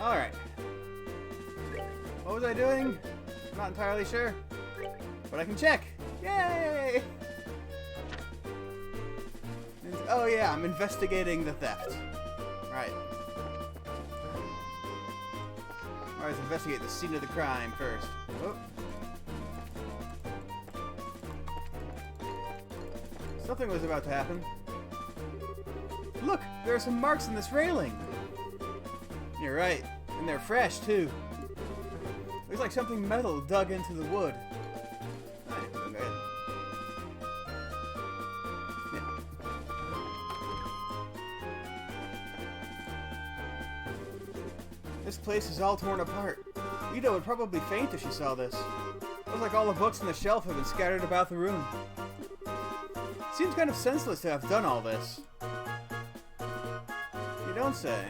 Alright. What was I doing? Not entirely sure. But I can check! Yay! Oh yeah, I'm investigating the theft. Right. Alright, let's investigate the scene of the crime first. Oh. Something was about to happen. Look! There are some marks in this railing! You're right. And they're fresh, too. Looks like something metal dug into the wood. Alright, okay. Yeah. This place is all torn apart. Ida would probably faint if she saw this. Looks like all the books on the shelf have been scattered about the room. Seems kind of senseless to have done all this. You don't say.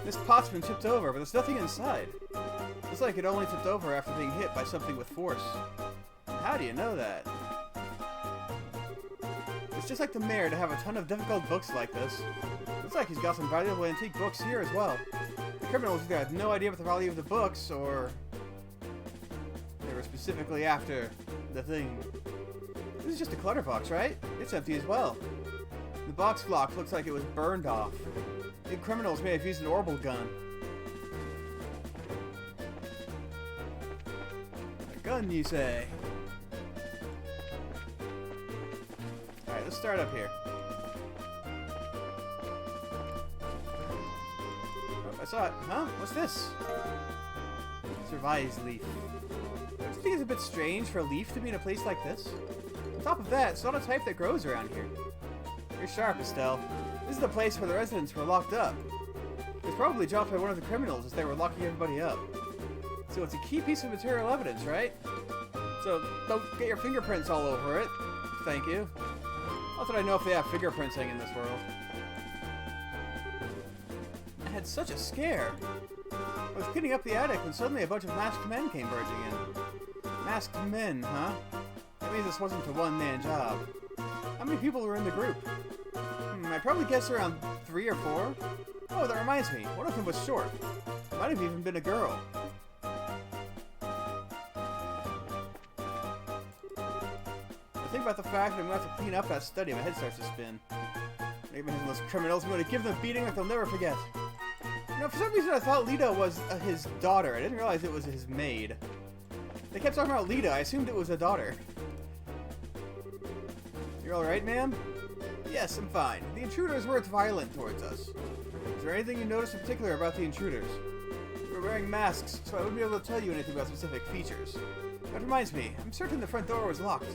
This pot's been tipped over, but there's nothing inside. Looks like it only tipped over after being hit by something with force. How do you know that? It's just like the mayor to have a ton of difficult books like this. Looks like he's got some valuable antique books here as well. The criminals either had no idea about the value of the books, or they were specifically after the thing. This is just a clutter box, right? It's empty as well. The box block looks like it was burned off. The criminals may have used an orbital gun. A gun, you say? Alright, let's start up here. Oh, I saw it. Huh? What's this? Cervise leaf. Don't you think it's a bit strange for a leaf to be in a place like this? On top of that, it's not a type that grows around here. You're sharp, Estelle. This is the place where the residents were locked up. It was probably dropped by one of the criminals as they were locking everybody up. So it's a key piece of material evidence, right? So don't get your fingerprints all over it. Thank you. Not that I know if they have fingerprinting in this world. I had such a scare. I was cleaning up the attic when suddenly a bunch of masked men came barging in. Masked men, huh? That means this wasn't a one-man job. How many people were in the group? I'd probably guess around 3 or 4. Oh, that reminds me. One of them was short. Might have even been a girl. I think about the fact that I'm going to have to clean up that study. My head starts to spin. Maybe those criminals, I'm going to give them a beating that they'll never forget. You know, for some reason I thought Lita was his daughter. I didn't realize it was his maid. They kept talking about Lita. I assumed it was a daughter. You're alright, ma'am? Yes, I'm fine. The intruders weren't violent towards us. Is there anything you noticed in particular about the intruders? They were wearing masks, so I wouldn't be able to tell you anything about specific features. That reminds me, I'm certain the front door was locked.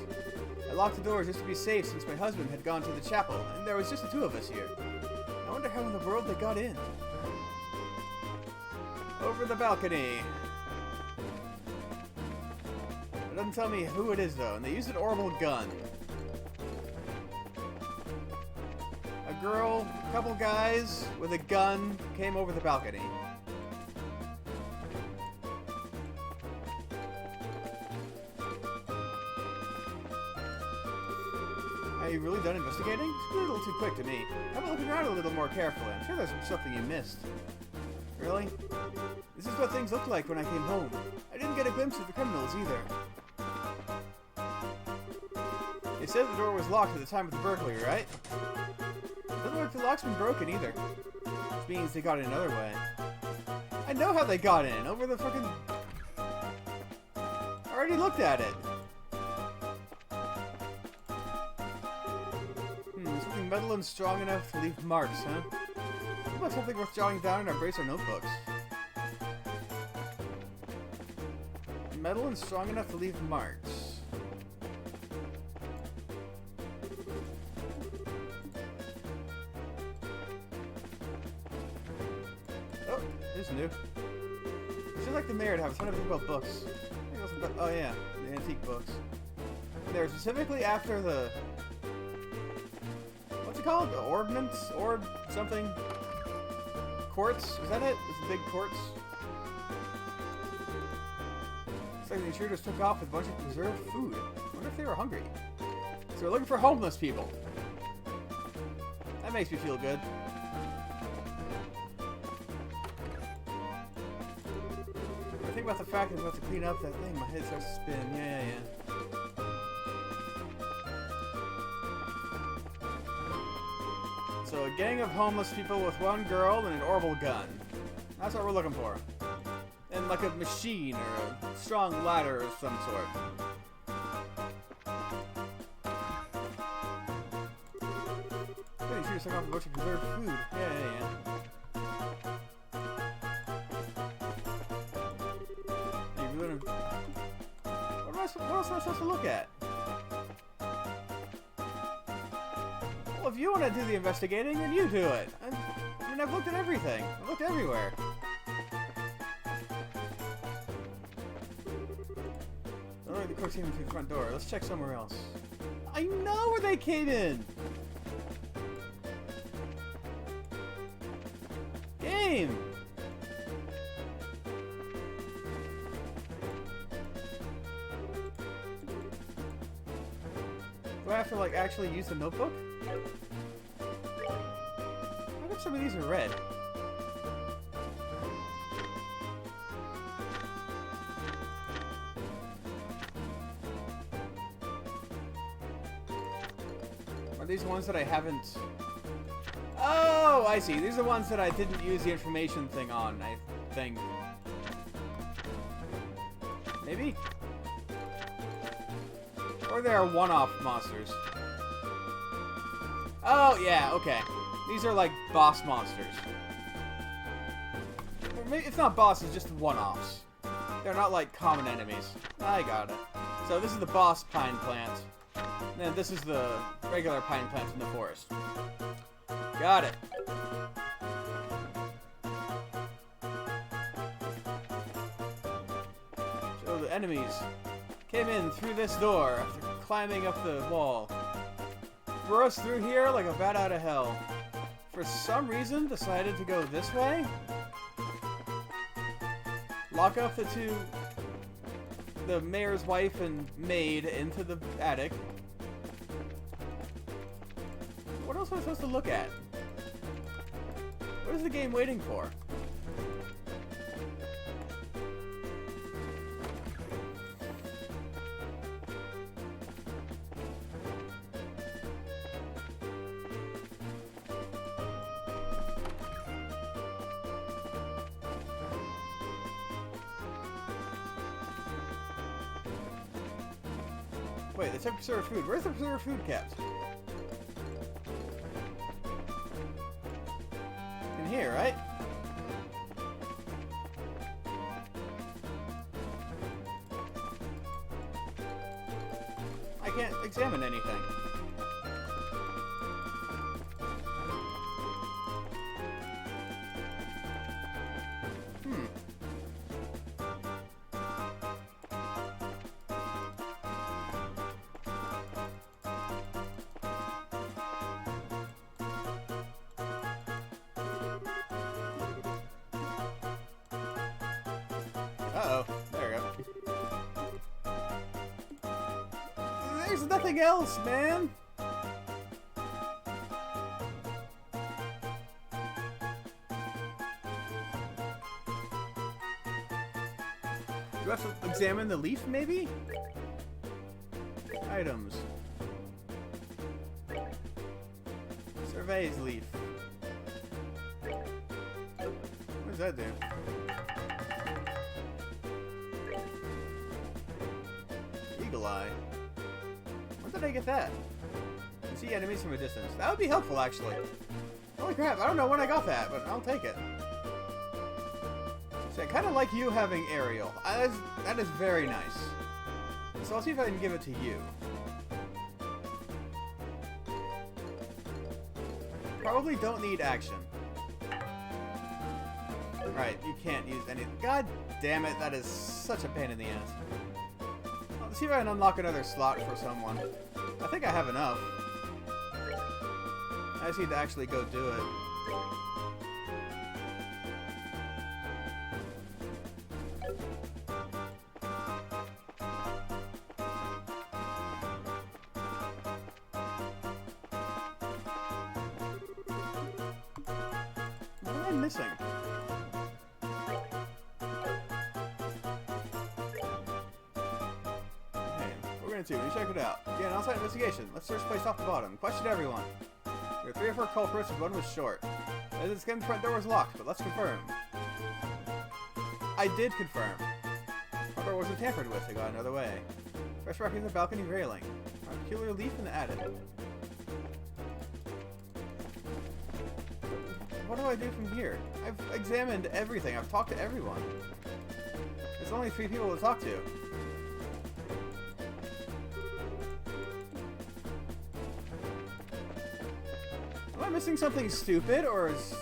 I locked the door just to be safe since my husband had gone to the chapel, and there was just the 2 of us here. I wonder how in the world they got in. Over the balcony. It doesn't tell me who it is, though, and they used an orbital gun. A girl, a couple guys with a gun came over the balcony. Are you really done investigating? It's a little too quick to me. How about looking around a little more carefully? I'm sure there's something you missed. Really? This is what things looked like when I came home. I didn't get a glimpse of the criminals either. They said the door was locked at the time of the burglary, right? Doesn't look like the lock's been broken either. Which means they got in another way. I know how they got in! Over the fucking... I already looked at it! Something metal and strong enough to leave marks, huh? What about something worth jotting down in our bracer notebooks? Metal and strong enough to leave marks. Oh, this is new. It's just like the mayor to have a ton of difficult books. Oh yeah, the antique books. They're specifically after the... What's it called? The ordnance? Orb something? Quartz? Is that it? It's the big quartz? Looks like the intruders took off with a bunch of preserved food. I wonder if they were hungry. So we're looking for homeless people. That makes me feel good. think about the fact that we have to clean up that thing. My head starts to spin. Yeah. So a gang of homeless people with one girl and an orbital gun. That's what we're looking for. And like a machine or a strong ladder of some sort. Hey, you shoot yourself off a bunch of preserved food. Yeah. What else am I supposed to look at? Well, if you want to do the investigating, then you do it. I mean, I've looked at everything. I've looked everywhere. Alright, the court came in through the front door. Let's check somewhere else. I know where they came in! Game! Do I have to, like, actually use the notebook? I wonder if some of these are red. Are these the ones that I haven't... Oh, I see. These are the ones that I didn't use the information thing on, I think. Maybe? Or they are one-off monsters. Oh, yeah, okay. These are like boss monsters. Or maybe, if not bosses, just one-offs. They're not like common enemies. I got it. So this is the boss pine plant. And then this is the regular pine plant in the forest. Got it. So the enemies came in through this door after climbing up the wall. Burst through here like a bat out of hell. For some reason, decided to go this way. Lock up the mayor's wife and maid into the attic. What else am I supposed to look at? What is the game waiting for? Wait, they took preserved food. Where's the preserved food kept? In here, right? I can't examine anything. Uh-oh. There we go. There's nothing else, man! Do I have to examine the leaf, maybe? Items. Surveys leaf. What does that do? Eagle Eye. When did I get that? You see enemies from a distance. That would be helpful, actually. Holy crap, I don't know when I got that, but I'll take it. So I kind of like you having aerial. That is very nice. So I'll see if I can give it to you. Probably don't need action. Right, you can't use any... God damn it, that is such a pain in the ass. Let's see if I can unlock another slot for someone. I think I have enough. I just need to actually go do it. What am I missing? too. Let me check it out. Yeah, an outside investigation. Let's search the place off the bottom. Question everyone. There were 3 or 4 culprits, and one was short. The front door was locked, but let's confirm. I did confirm. Front door wasn't tampered with. They got another way. Fresh rocking the balcony railing. A peculiar leaf in the attic. What do I do from here? I've examined everything. I've talked to everyone. There's only 3 people to talk to. Am I missing something stupid, or is...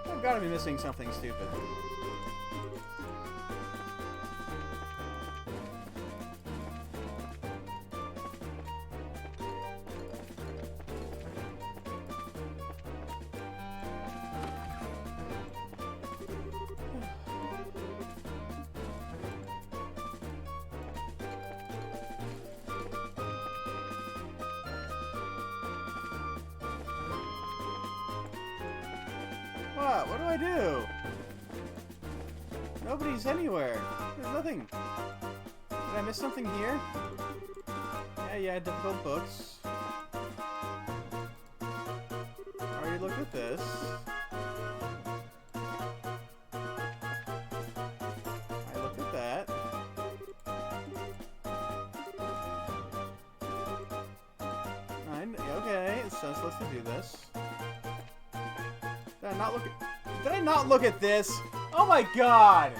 I've got to be missing something stupid. What? What do I do? Nobody's anywhere. There's nothing. Did I miss something here? Yeah, difficult books. Already looked at this. I looked at that. Okay, it's senseless to do this. Did I not look at this? Oh my god!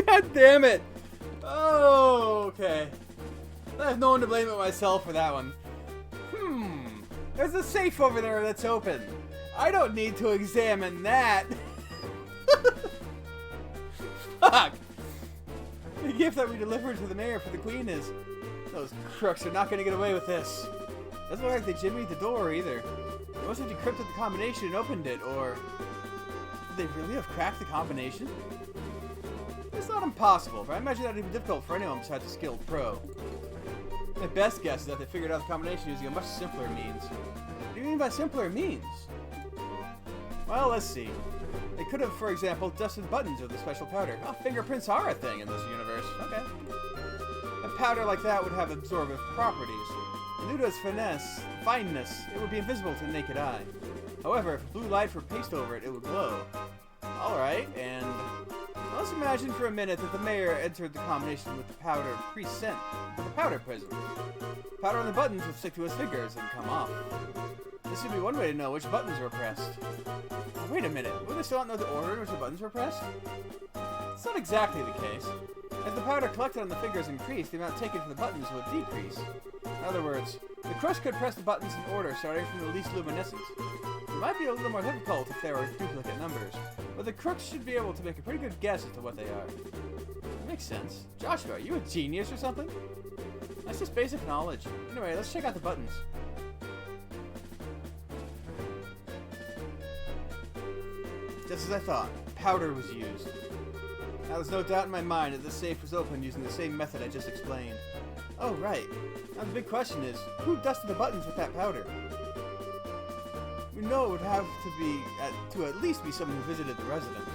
God damn it! Oh, okay. I have no one to blame but myself for that one. There's a safe over there that's open. I don't need to examine that. Fuck! The gift that we delivered to the mayor for the queen is... Those crooks are not going to get away with this. Doesn't look like they jimmied the door either. They must have decrypted the combination and opened it, or... Did they really have cracked the combination? It's not impossible, but I imagine that would be difficult for anyone besides a skilled pro. My best guess is that they figured out the combination using a much simpler means. What do you mean by simpler means? Well, let's see. They could have, for example, dusted buttons with a special powder. Oh, fingerprints are a thing in this universe. Okay. A powder like that would have absorptive properties. And due to its fineness, it would be invisible to the naked eye. However, if blue light were pasted over it, it would glow. Alright, and let's imagine for a minute that the mayor entered the combination with the powder pre-sent with the powder prism. Powder on the buttons would stick to his fingers and come off. This would be one way to know which buttons were pressed. Oh, wait a minute, would they still not know the order in which the buttons were pressed? It's not exactly the case. As the powder collected on the fingers increased, the amount taken from the buttons would decrease. In other words, the crooks could press the buttons in order starting from the least luminescent. It might be a little more difficult if there were duplicate numbers, but the crooks should be able to make a pretty good guess as to what they are. That makes sense. Joshua, are you a genius or something? That's just basic knowledge. Anyway, let's check out the buttons. Just as I thought, powder was used. Now there's no doubt in my mind that the safe was opened using the same method I just explained. Oh, right. Now the big question is, who dusted the buttons with that powder? We know it would have to be, at least be someone who visited the residence.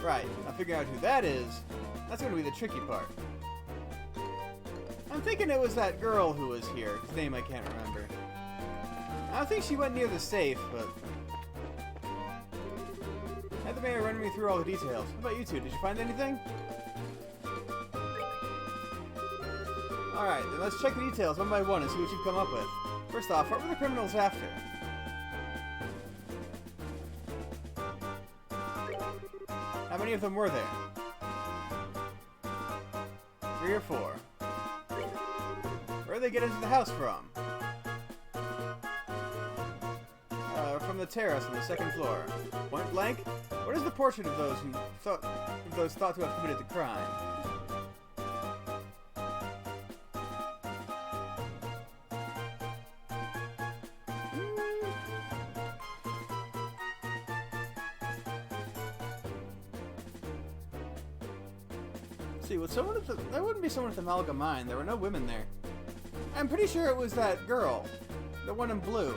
Right, now figuring out who that is, that's going to be the tricky part. I'm thinking it was that girl who was here, whose name I can't remember. I don't think she went near the safe, but... Had the mayor run me through all the details. What about you two? Did you find anything? Alright, then let's check the details one by one and see what you've come up with. First off, what were the criminals after? How many of them were there? 3 or 4. Where did they get into the house from? From the terrace on the 2nd floor. Point blank? What is the portrait of those thought to have committed the crime? Let's see, there wouldn't be someone at the Amalgamine. There were no women there. I'm pretty sure it was that girl, the one in blue.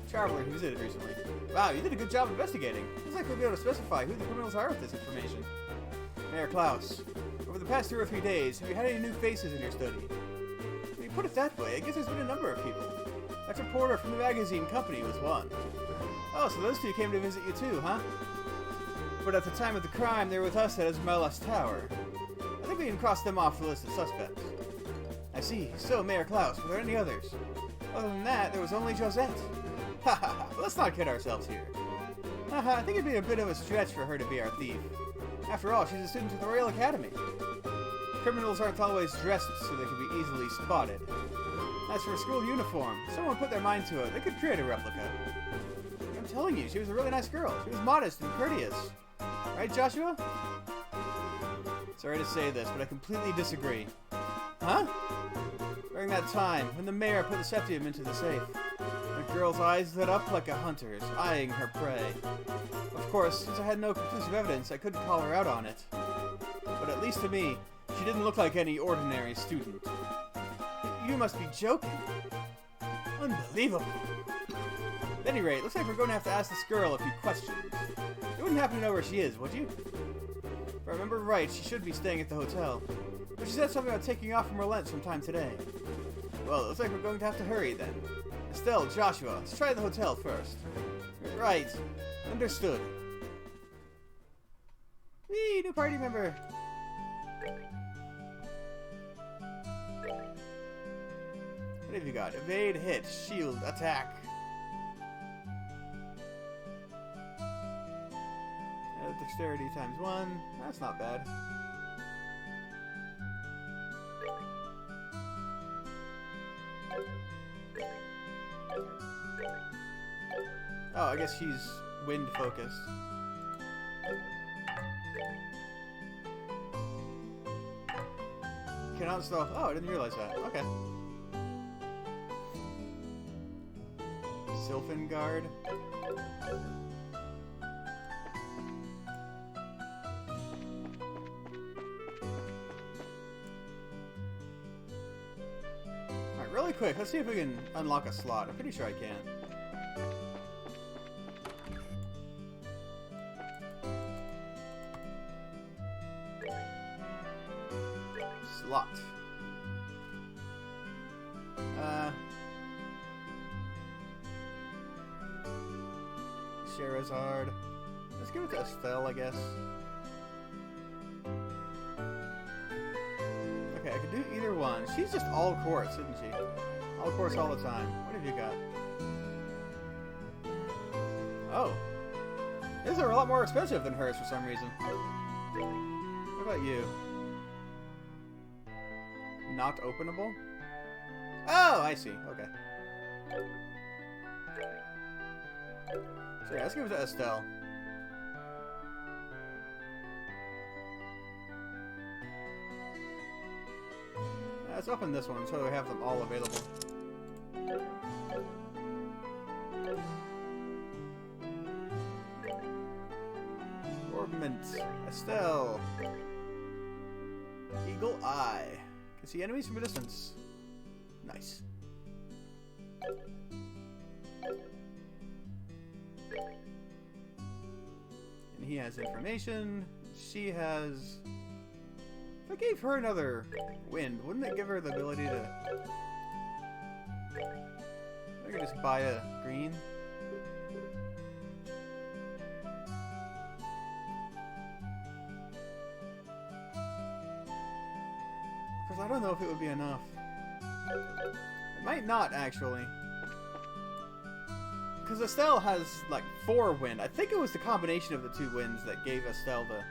Traveler who visited recently. Wow, you did a good job investigating. Looks like we'll be able to specify who the criminals are with this information. Mayor Klaus, over the past 2 or 3 days, have you had any new faces in your study? When you put it that way, I guess there's been a number of people. That reporter from the magazine company was one. Oh, so those two came to visit you too, huh? But at the time of the crime, they were with us at Esmeralda's Tower. I think we can cross them off the list of suspects. I see. So, Mayor Klaus, were there any others? Other than that, there was only Josette. Ha ha ha, let's not kid ourselves here. Haha, I think it'd be a bit of a stretch for her to be our thief. After all, she's a student at the Royal Academy. Criminals aren't always dressed so they can be easily spotted. As for a school uniform, if someone put their mind to it, they could create a replica. I'm telling you, she was a really nice girl. She was modest and courteous. Right, Joshua? Sorry to say this, but I completely disagree. Huh? During that time, when the mayor put the septium into the safe, the girl's eyes lit up like a hunter's, eyeing her prey. Of course, since I had no conclusive evidence, I couldn't call her out on it. But at least to me, she didn't look like any ordinary student. You must be joking. Unbelievable. At any rate, looks like we're going to have to ask this girl a few questions. You wouldn't happen to know where she is, would you? If I remember right, she should be staying at the hotel. But she said something about taking off from Relent sometime today. Well, it looks like we're going to have to hurry then. Estelle, Joshua, let's try the hotel first. Right. Understood. Whee, new party member. What have you got? Evade, hit, shield, attack. Dexterity times 1. That's not bad. Oh, I guess she's wind focused. Cannot stop. Oh, I didn't realize that. Okay. Sylphin Guard. Alright, really quick, let's see if we can unlock a slot. I'm pretty sure I can. Slot. Charizard. Let's give it to Estelle, I guess. Okay, I could do either one. She's just all course, isn't she? All course all the time. What have you got? Oh. These are a lot more expensive than hers for some reason. What about you? Not openable? Oh, I see. Okay. So yeah, let's give it to Estelle. Let's open this one so we have them all available. Orbment. Estelle. Eagle Eye. Can see enemies from a distance. Nice. And he has information. She has... If I gave her another wind, wouldn't it give her the ability to... I could just buy a green. Because I don't know if it would be enough. It might not, actually. Because Estelle has, like, 4 wind. I think it was the combination of the 2 winds that gave Estelle the...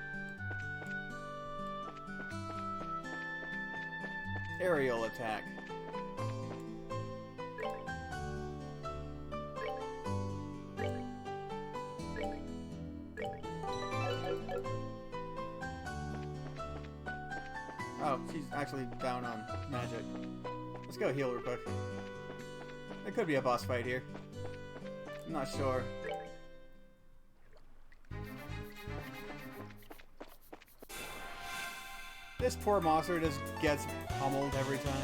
aerial attack. Oh, she's actually down on magic. Let's go heal real quick. There could be a boss fight here. I'm not sure. This poor monster just gets pummeled every time.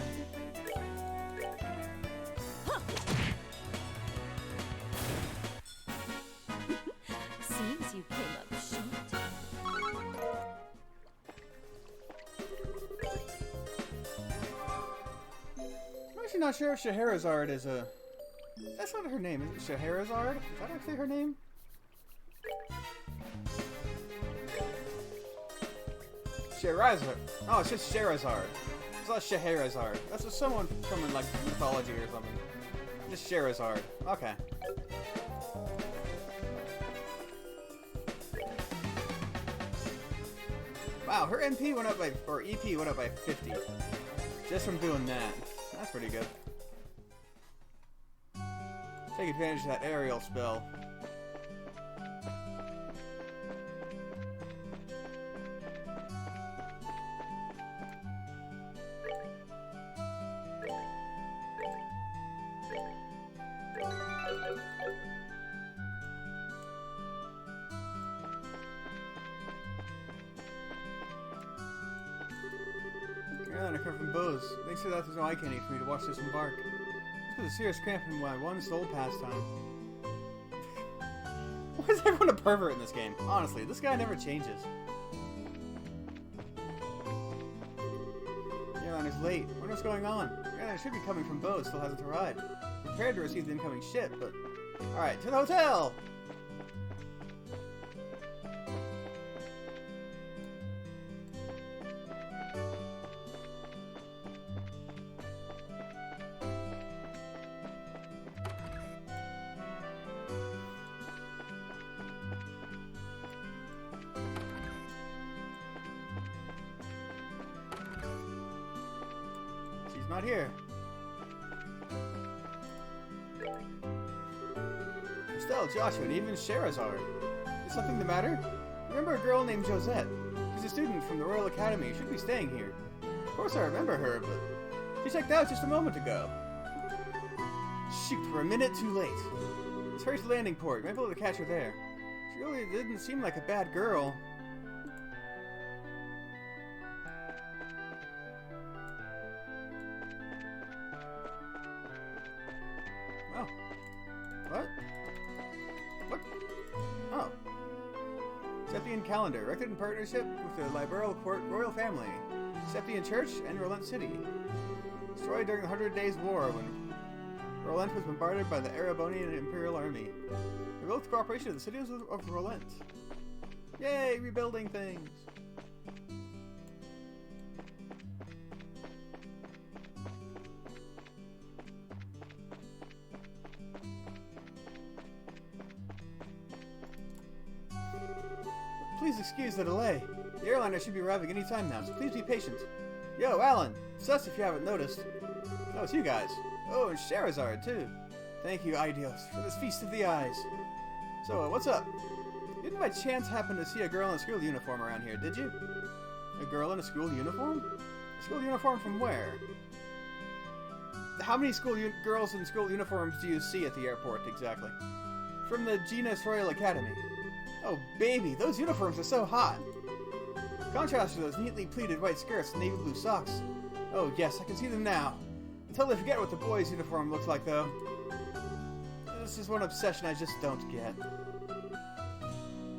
actually not sure if Scheherazade is a... That's not her name, is it Scheherazade? Is that actually her name? Scheherazade. Oh, it's just Scheherazade. It's not Scheherazade. That's just someone from like mythology or something. Just Scheherazade. Okay. Wow, her MP went up by, or EP went up by 50. Just from doing that. That's pretty good. Take advantage of that aerial spell. I come from Bose. Thanks to that, there's no eye candy for me to watch this embark. This was a serious cramp in my one sole pastime. Why is everyone a pervert in this game? Honestly, this guy never changes. The airliner's late. Wonder what's going on. The airliner should be coming from Bose, still hasn't arrived. I'm prepared to receive the incoming ship, but... Alright, to the hotel! Not here. Estelle, Joshua, and even Scheherazade. Is something the matter? Remember a girl named Josette? She's a student from the Royal Academy. She should be staying here. Of course I remember her, but she checked out just a moment ago. Shoot, we're a minute too late. Let's hurry to the landing port. You might be able to catch her there. She really didn't seem like a bad girl. Oh. What? What? Oh. Septian Calendar, erected in partnership with the Liberal Court Royal Family, Septian Church, and Rolent City. Destroyed during the 100 Days War when Rolent was bombarded by the Erebonian Imperial Army. Rebuilt with cooperation of the cities of Rolent. Yay, rebuilding things! Please excuse the delay. The airliner should be arriving any time now, so please be patient. Yo, Alan! It's us if you haven't noticed. Oh, it's you guys. Oh, and Scheherazade, too. Thank you, Eidos, for this feast of the eyes. So, what's up? You didn't by chance happen to see a girl in a school uniform around here, did you? A girl in a school uniform? A school uniform from where? How many girls in school uniforms do you see at the airport, exactly? From the Genus Royal Academy. Oh, baby, those uniforms are so hot. Contrast to those neatly pleated white skirts and navy blue socks. Oh, yes, I can see them now. I totally forget what the boys' uniform looks like, though. This is one obsession I just don't get.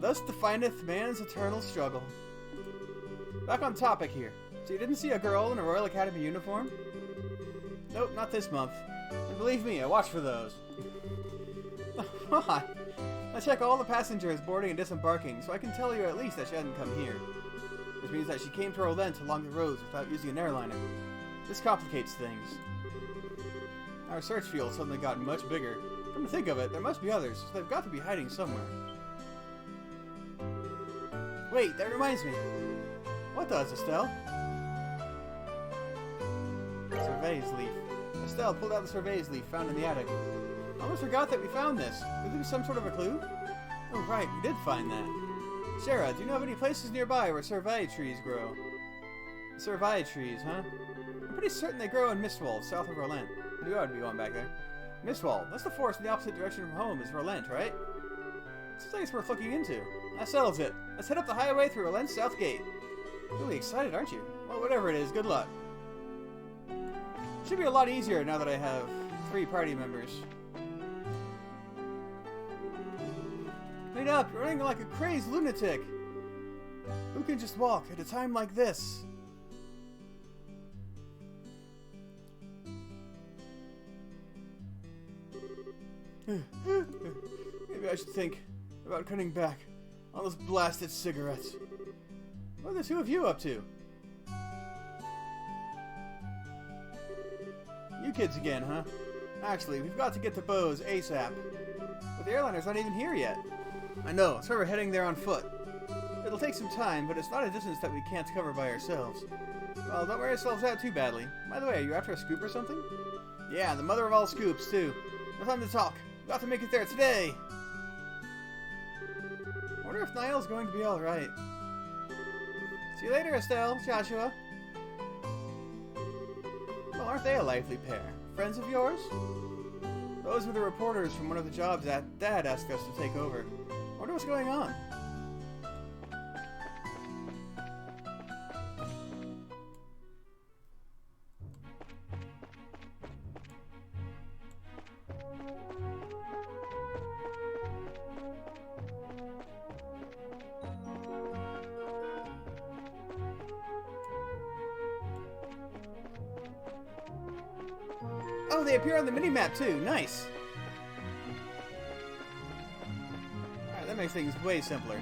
Thus defineth man's eternal struggle. Back on topic here. So you didn't see a girl in a Royal Academy uniform? Nope, not this month. And believe me, I watch for those. Why? I check all the passengers boarding and disembarking, so I can tell you at least that she hadn't come here. Which means that she came to Rolent along the roads without using an airliner. This complicates things. Our search field suddenly got much bigger. Come to think of it, there must be others, so they've got to be hiding somewhere. Wait, that reminds me. What does, Estelle? Surveys leaf. Estelle pulled out the surveys leaf found in the attic. I almost forgot that we found this. Could there be some sort of a clue? Oh, right, we did find that. Shara, do you know of any places nearby where survey trees grow? Survey trees, huh? I'm pretty certain they grow in Mistwald, south of Rolent. I knew I would be going back there. Mistwald, that's the forest in the opposite direction from home, is Rolent, right? Seems like it's worth looking into. That settles it. Let's head up the highway through Rolent's south gate. Really excited, aren't you? Well, whatever it is, good luck. Should be a lot easier now that I have 3 party members. Wait up! You're running like a crazed lunatic! Who can just walk at a time like this? Maybe I should think about cutting back on those blasted cigarettes. What are the two of you up to? You kids again, huh? Actually, we've got to get to Bose ASAP. But the airliner's not even here yet. I know, so we're heading there on foot. It'll take some time, but it's not a distance that we can't cover by ourselves. Well, don't wear yourselves out too badly. By the way, are you after a scoop or something? Yeah, the mother of all scoops, too. No time to talk. We've got to make it there today! I wonder if Niall's going to be alright. See you later, Estelle, Joshua. Well, aren't they a lively pair? Friends of yours? Those were the reporters from one of the jobs that Dad asked us to take over. I wonder what's going on. Oh, they appear on the mini-map too. Nice. Alright, that makes things way simpler.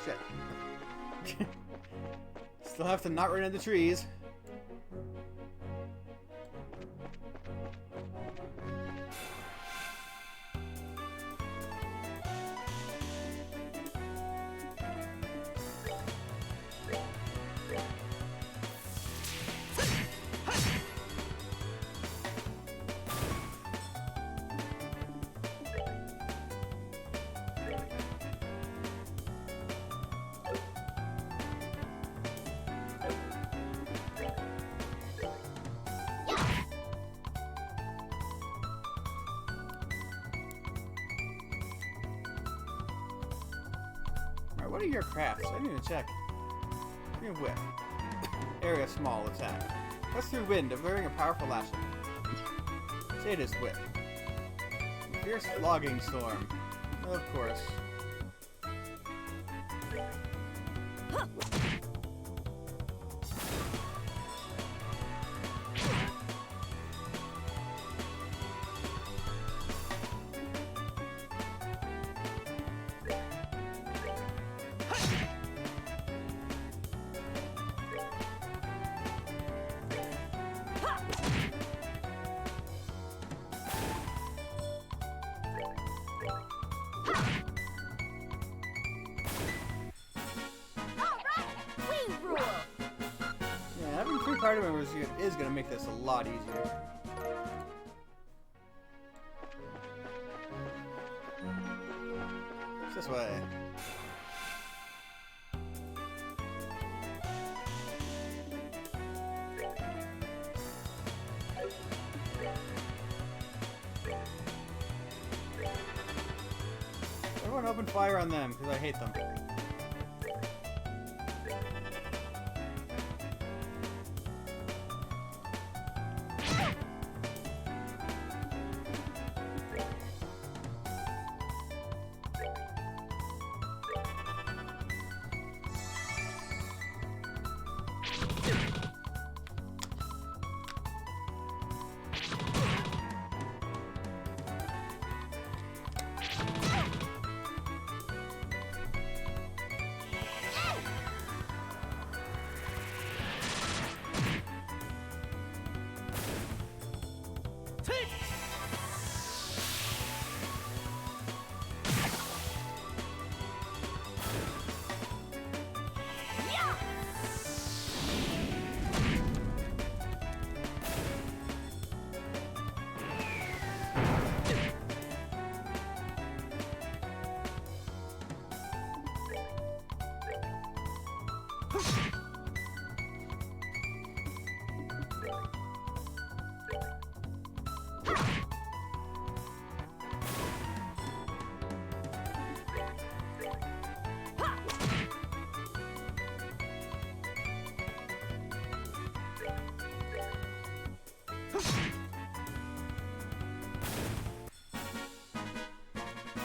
Shit. Still have to not run into trees. What are your crafts? I need to check. Give me a whip. Area small attack. Press through wind, avoiding a powerful lashing. Sadist whip. Fierce flogging storm. Of course. Having 3 party members is going to make this a lot easier. It's this way. Everyone open fire on them, because I hate them.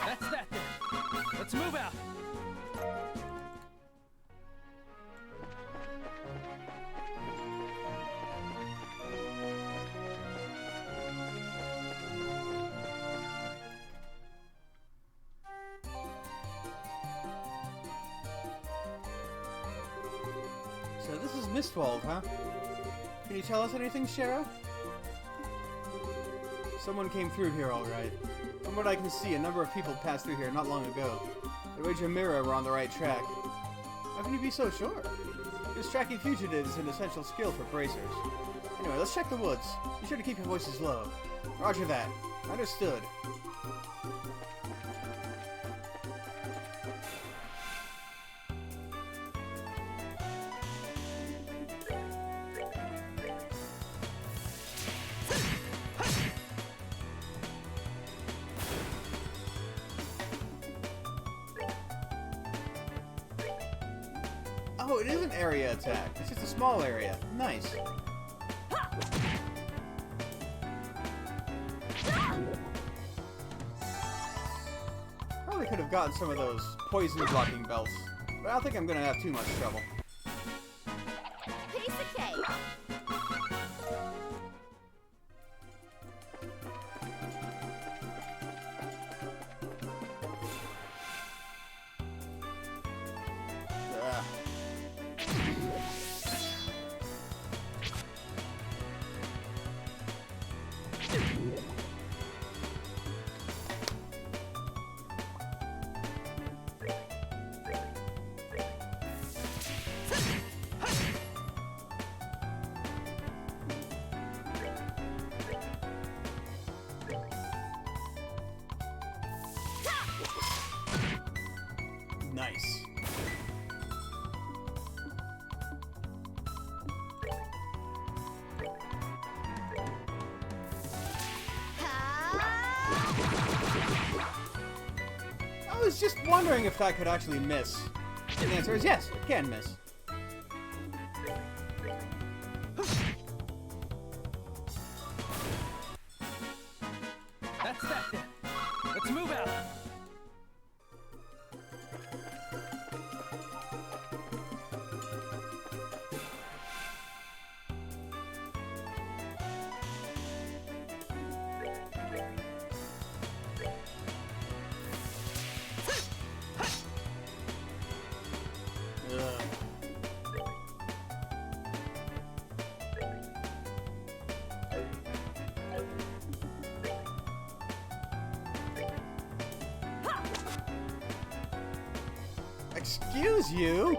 That's that then. Let's move out. So this is Mistwald, huh? Can you tell us anything, Shara? Someone came through here alright. From what I can see, a number of people passed through here not long ago. The Rage and Mirror were on the right track. How can you be so sure? This tracking fugitives is an essential skill for bracers. Anyway, let's check the woods. Be sure to keep your voices low. Roger that. Understood. Oh, it is an area attack. It's just a small area. Nice. Probably could have gotten some of those poison blocking belts, but I don't think I'm gonna have too much trouble. Piece of cake. Ugh. Nice. I was just wondering if that could actually miss. And the answer is yes, it can miss. That's that then. Let's move out. Ugh. Excuse you?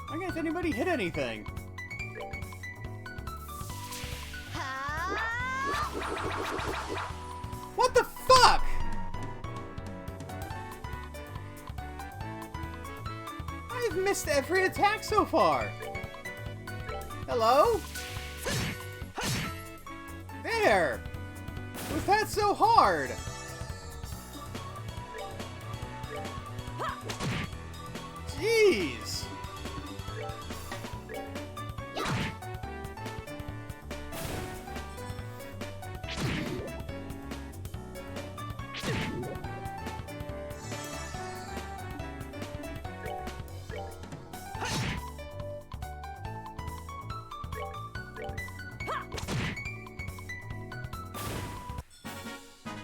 Why can't anybody hit anything? What the fuck? I've missed every attack so far. Hello? There! Was that so hard? Jeez!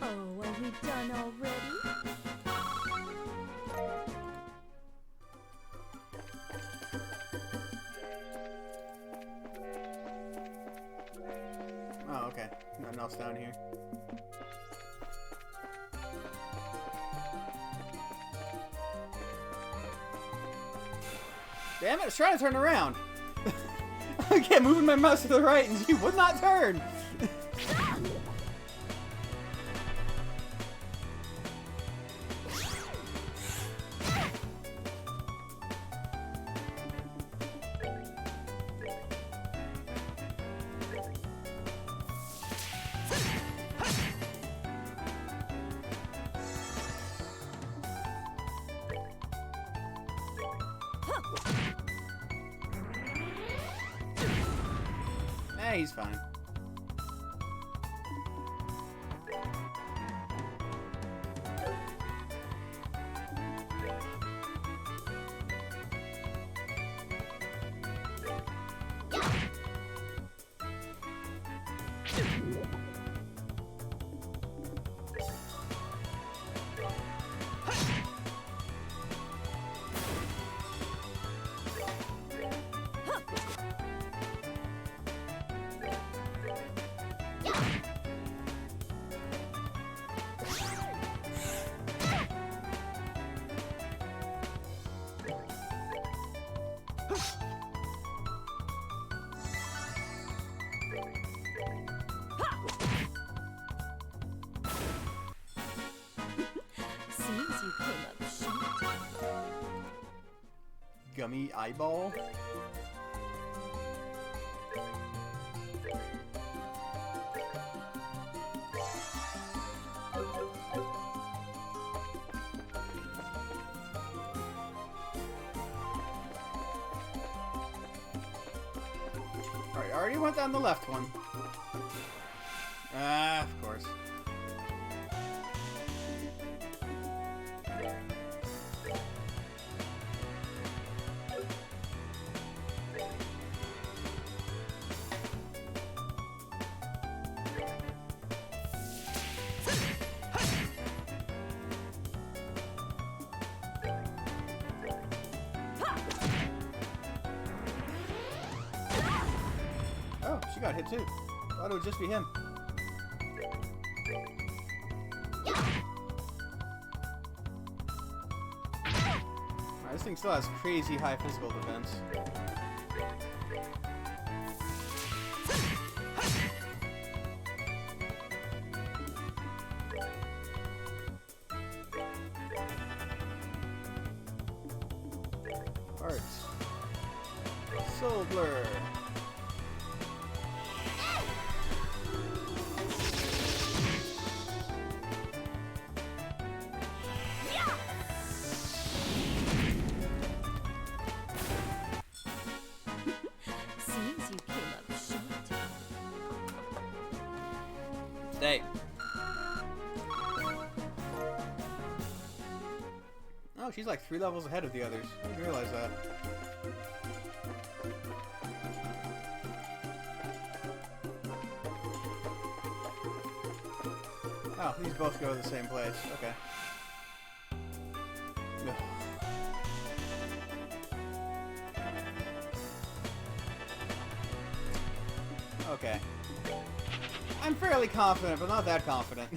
Oh, are we done already? Oh, okay. Nothing else down here. Damn it, I was trying to turn around. I kept moving my mouse to the right and you would not turn. Eh, he's fine. gummy eyeball. Alright, I already went down the left one. Ah, of course. Oh, she got hit too. Thought it would just be him. Alright, this thing still has crazy high physical defense. Parts. Soul Blur. Seems you came up short. Stay. Oh, she's like 3 levels ahead of the others. I didn't realize that. Oh, these both go to the same place. Okay. Ugh. Okay. I'm fairly confident, but not that confident.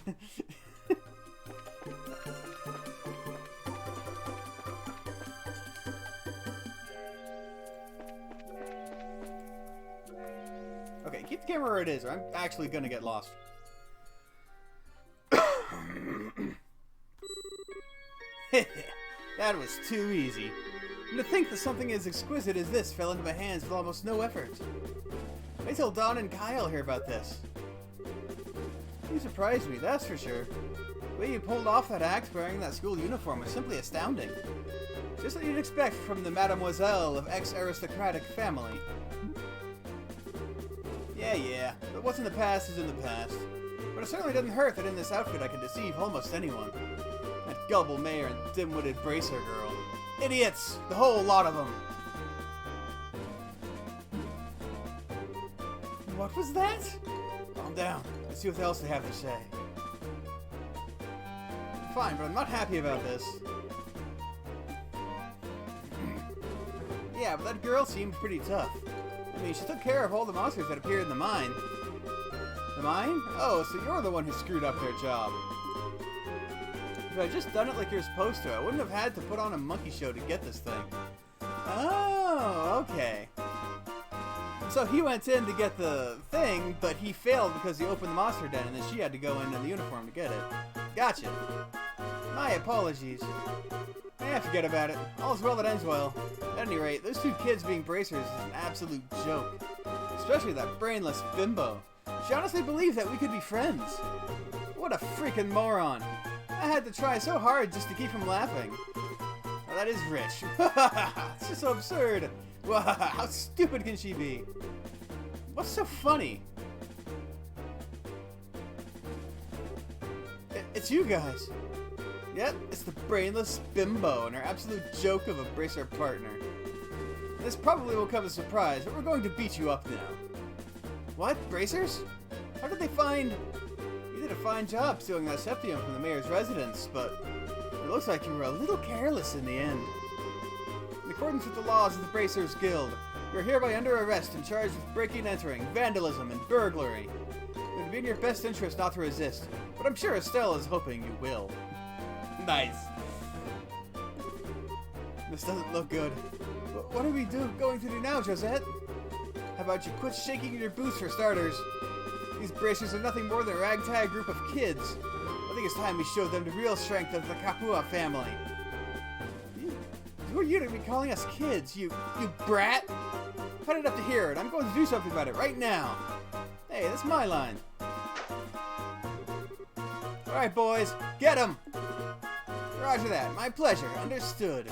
Okay, keep the camera where it is, or I'm actually gonna get lost. That was too easy. And to think that something as exquisite as this fell into my hands with almost no effort. Wait till Dawn and Kyle hear about this. You surprised me, that's for sure. The way you pulled off that act wearing that school uniform was simply astounding. Just what you'd expect from the Mademoiselle of ex-aristocratic family. Yeah, but what's in the past is in the past. But it certainly doesn't hurt that in this outfit I can deceive almost anyone. That gullible mayor and dim-witted bracer girl. Idiots! The whole lot of them! What was that? Calm down. Let's see what else they have to say. Fine, but I'm not happy about this. Yeah, but that girl seemed pretty tough. I mean, she took care of all the monsters that appeared in the mine. The mine? Oh, so you're the one who screwed up their job. If I'd just done it like you're supposed to, I wouldn't have had to put on a monkey show to get this thing. Oh, okay. So he went in to get the thing, but he failed because he opened the monster den and then she had to go into the uniform to get it. Gotcha. My apologies. Forget about it. All's well that ends well. At any rate, those 2 kids being bracers is an absolute joke. Especially that brainless bimbo. She honestly believed that we could be friends. What a freaking moron. I had to try so hard just to keep from laughing. Well, that is rich. It's just so absurd. How stupid can she be? What's so funny? It's you guys. Yep, it's the brainless bimbo and her absolute joke of a bracer partner. This probably will come as a surprise, but we're going to beat you up now. What? Bracers? How did they find... You did a fine job stealing that septium from the mayor's residence, but it looks like you were a little careless in the end. In accordance with the laws of the Bracers Guild, you are hereby under arrest and charged with breaking and entering, vandalism, and burglary. It would be in your best interest not to resist, but I'm sure Estelle is hoping you will. Nice. This doesn't look good. What are we going to do now, Josette? How about you quit shaking your boots for starters? These bracers are nothing more than a ragtag group of kids. I think it's time we showed them the real strength of the Kapua family. Who are you to be calling us kids, you brat? Cut it up to here, and I'm going to do something about it right now. Hey, that's my line. Alright, boys, get him! Roger that, my pleasure, understood.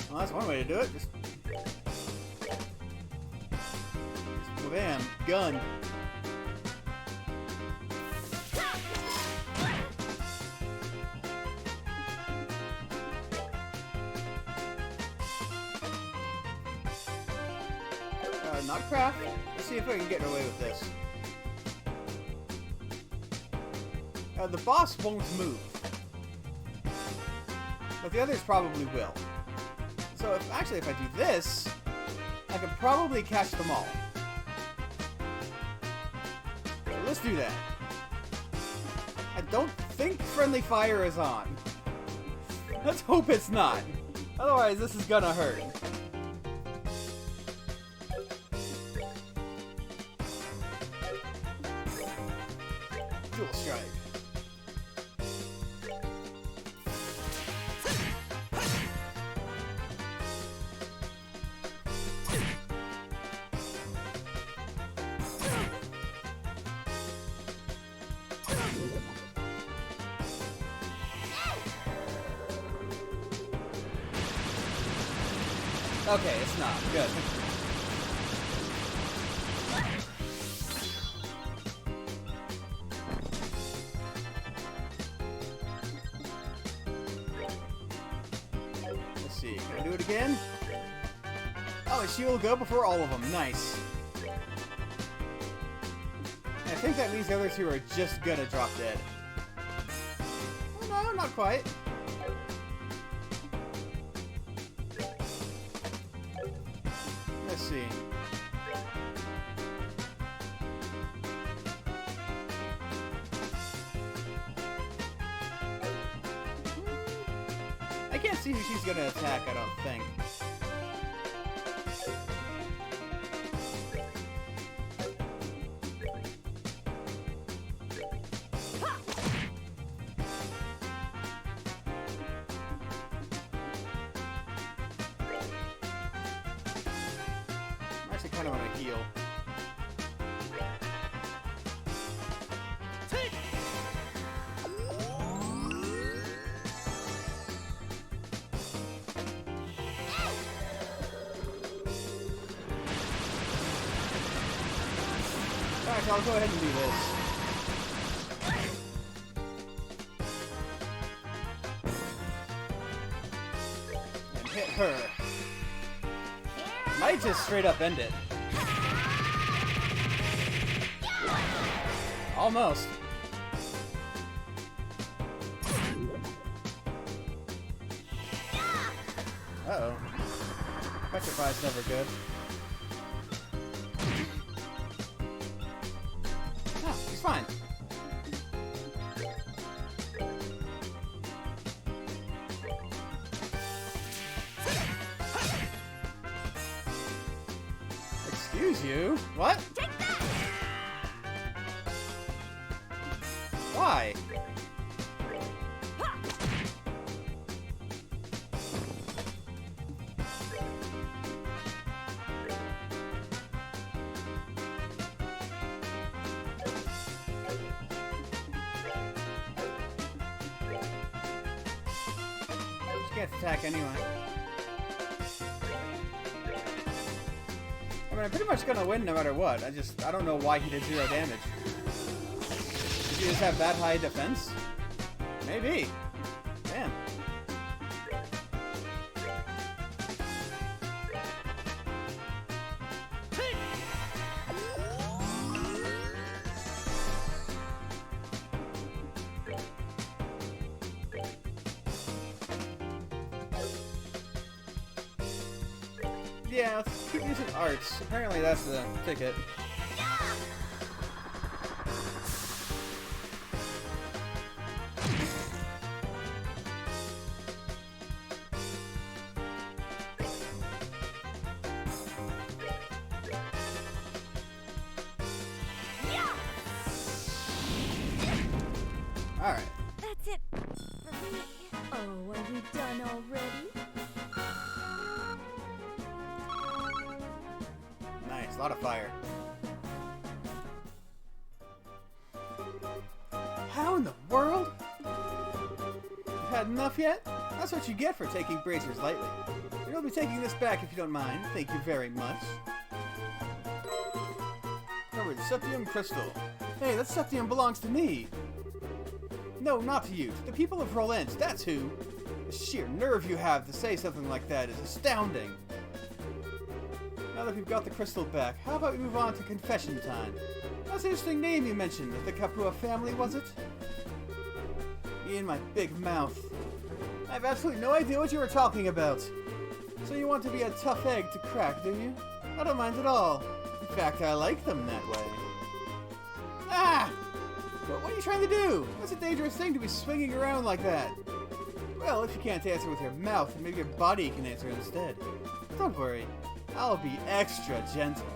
Well, that's one way to do it. Just bam, gun. Not craft. Let's see if I can get away with this. The boss won't move, but the others probably will. So if I do this, I can probably catch them all. So let's do that. I don't think friendly fire is on. Let's hope it's not. Otherwise, this is gonna hurt. Dual strike. Okay, it's not. Good. Let's see. Can I do it again? Oh, she will go before all of them. Nice. I think that means the other two are just gonna drop dead. Oh, no, not quite. Let's see. I can't see who she's gonna attack, I don't think. I actually kind of want to heal. Alright, I'll go ahead and do this. And hit her. Might just straight up end it. Almost. Uh-oh. Petrify's never good. No, he's fine. Excuse you? What? Take that! Why? Just can't attack anyway. I mean, I'm pretty much gonna win no matter what. I don't know why he did 0 damage. Did you just have that high defense? Maybe. Damn. Yeah, let's keep using arts. Apparently that's the ticket. Alright. That's it for me. Oh, are we done already? Nice, a lot of fire. How in the world? You had enough yet? That's what you get for taking bracers lightly. And you'll be taking this back if you don't mind. Thank you very much. Remember, the Septium Crystal. Hey, that Septium belongs to me. No, not to you. To the people of Rolent, that's who. The sheer nerve you have to say something like that is astounding. Now that we've got the crystal back, how about we move on to confession time? That's an interesting name you mentioned. The Kapua family, was it? In my big mouth. I have absolutely no idea what you were talking about. So you want to be a tough egg to crack, do you? I don't mind at all. In fact, I like them that way. Ah! What are you trying to do? That's a dangerous thing to be swinging around like that. Well, if you can't answer with your mouth, then maybe your body can answer instead. Don't worry. I'll be extra gentle.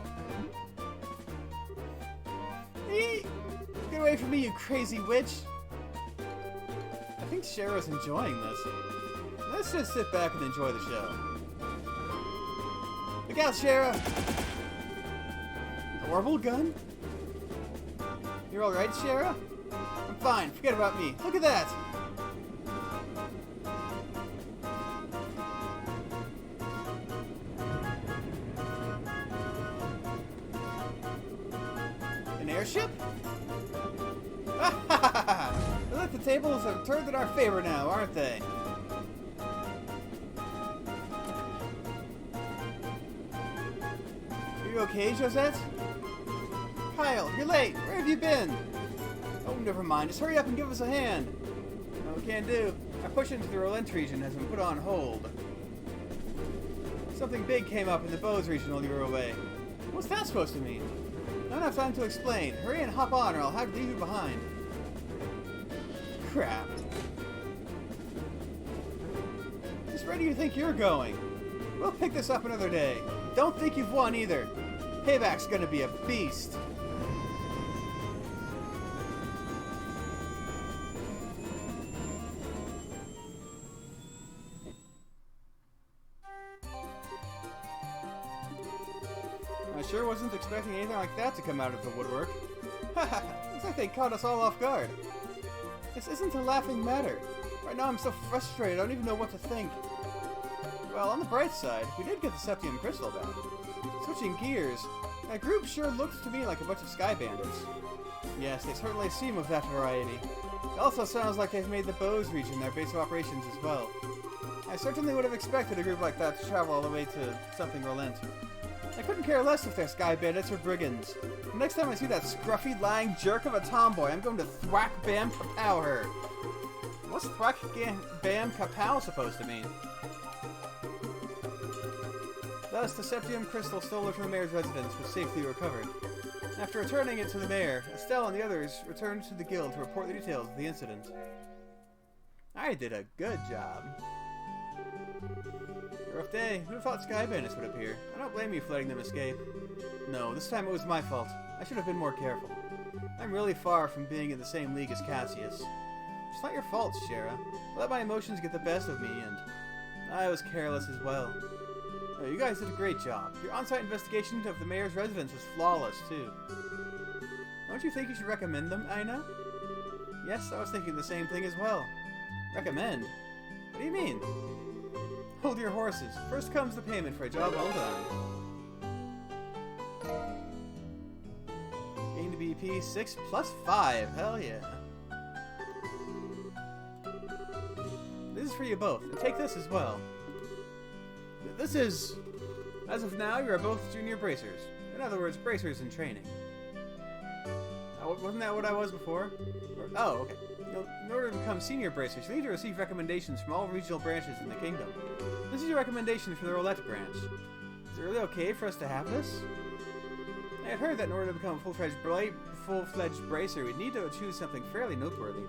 Eee! Get away from me, you crazy witch! I think Shara's enjoying this. Let's just sit back and enjoy the show. Look out, Shara! A orbital gun? You're alright, Shara? I'm fine, forget about me. Look at that! An airship? Look like the tables have turned in our favor now, aren't they? Are you okay, Josette? Kyle, you're late. Where have you been? Oh, never mind. Just hurry up and give us a hand. No, can't do. Our push into the Rolent region has been put on hold. Something big came up in the Bose region while you were away. What's that supposed to mean? I don't have time to explain. Hurry and hop on or I'll have to leave you behind. Crap. Just where do you think you're going? We'll pick this up another day. Don't think you've won either. Payback's gonna be a beast. I sure wasn't expecting anything like that to come out of the woodwork. Haha, looks like they caught us all off guard. This isn't a laughing matter. Right now I'm so frustrated, I don't even know what to think. Well, on the bright side, we did get the Septium Crystal back. Switching gears, that group sure looks to me like a bunch of sky bandits. Yes, they certainly seem of that variety. It also sounds like they've made the Bose region their base of operations as well. I certainly would have expected a group like that to travel all the way to something Rolent. I couldn't care less if they're sky bandits or brigands. The next time I see that scruffy, lying jerk of a tomboy, I'm going to thwack bam kapow her. What's thwack bam kapow supposed to mean? Thus, the Septium Crystal stolen from the mayor's residence was safely recovered. After returning it to the mayor, Estelle and the others returned to the guild to report the details of the incident. I did a good job. A rough day. Who would have thought sky bandits would appear? I don't blame you for letting them escape. No, this time it was my fault. I should have been more careful. I'm really far from being in the same league as Cassius. It's not your fault, Shara. I let my emotions get the best of me, and I was careless as well. Oh, you guys did a great job. Your on-site investigation of the mayor's residence was flawless, too. Don't you think you should recommend them, Aina? Yes, I was thinking the same thing as well. Recommend? What do you mean? Hold your horses. First comes the payment for a job well done. Gain to BP 6 plus 5. Hell yeah. This is for you both. And take this as well. This is... As of now, you are both junior bracers. In other words, bracers in training. Wasn't that what I was before? Oh, okay. In order to become senior bracers, you need to receive recommendations from all regional branches in the kingdom. This is your recommendation for the Rolent branch. Is it really okay for us to have this? I had heard that in order to become a full-fledged bracer, we'd need to choose something fairly noteworthy.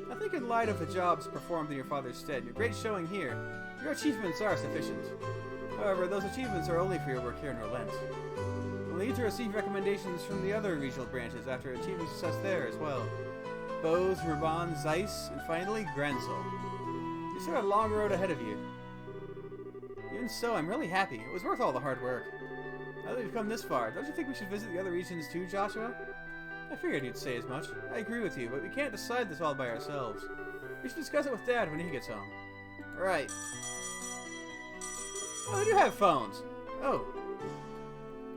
I think in light of the jobs performed in your father's stead, your great showing here, your achievements are sufficient. However, those achievements are only for your work here in Rolent. We'll need to receive recommendations from the other regional branches after achieving success there as well. Bose, Ruban, Zeiss, and finally Gransel. You still got a long road ahead of you. Even so, I'm really happy. It was worth all the hard work. Now that we've come this far, don't you think we should visit the other regions too, Joshua? I figured you'd say as much. I agree with you, but we can't decide this all by ourselves. We should discuss it with Dad when he gets home. Right. Oh, they do have phones. Oh.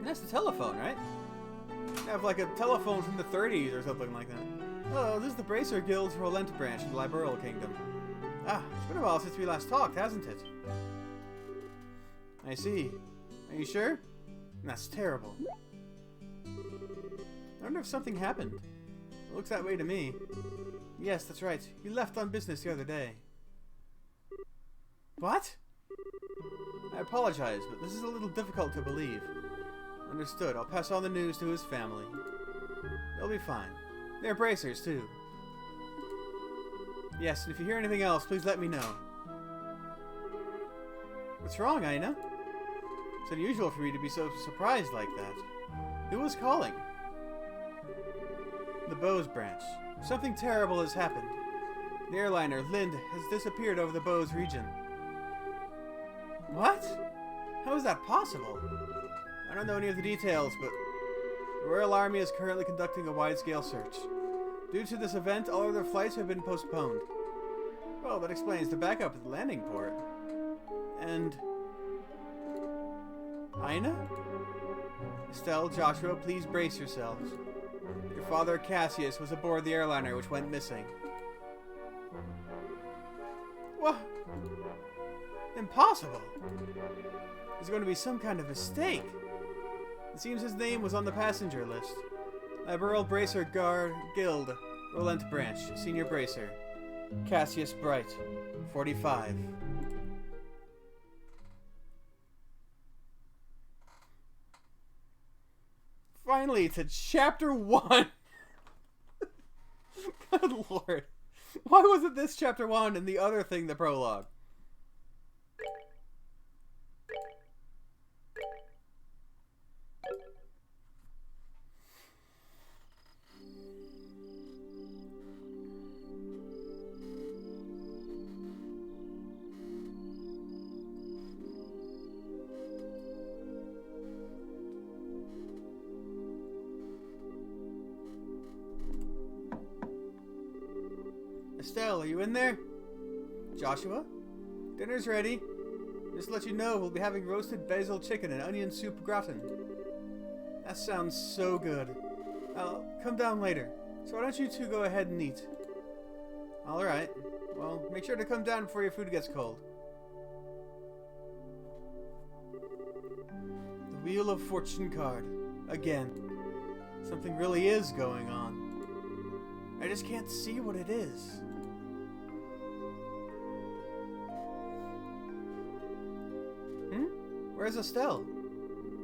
That's the telephone, right? They have like a telephone from the 30s or something like that. Oh, this is the Bracer Guild's Rolent branch in the Liberal Kingdom. Ah, it's been a while since we last talked, hasn't it? I see. Are you sure? That's terrible. I wonder if something happened. It looks that way to me. Yes, that's right. He left on business the other day. What? I apologize, but this is a little difficult to believe. Understood. I'll pass on the news to his family. They'll be fine. They're bracers, too. Yes, and if you hear anything else, please let me know. What's wrong, Aina? It's unusual for me to be so surprised like that. Who was calling? The Bose branch. Something terrible has happened. The airliner, Lind, has disappeared over the Bose region. What? How is that possible? I don't know any of the details, but the Royal Army is currently conducting a wide-scale search. Due to this event, all other flights have been postponed. Well, that explains the backup at the landing port. And... Aina? Estelle, Joshua, please brace yourselves. Your father, Cassius, was aboard the airliner which went missing. What? Impossible! There's going to be some kind of mistake. It seems his name was on the passenger list. Liberal Bracer Guild, Rolent Branch, Senior Bracer. Cassius Bright, 45. Finally, to Chapter 1! Good lord. Why wasn't this Chapter 1 and the other thing the prologue? Estelle, are you in there? Joshua? Dinner's ready. Just to let you know, we'll be having roasted basil chicken and onion soup gratin. That sounds so good. I'll come down later. So why don't you two go ahead and eat? Alright. Well, make sure to come down before your food gets cold. The Wheel of Fortune card. Again. Something really is going on. I just can't see what it is. Where's Estelle?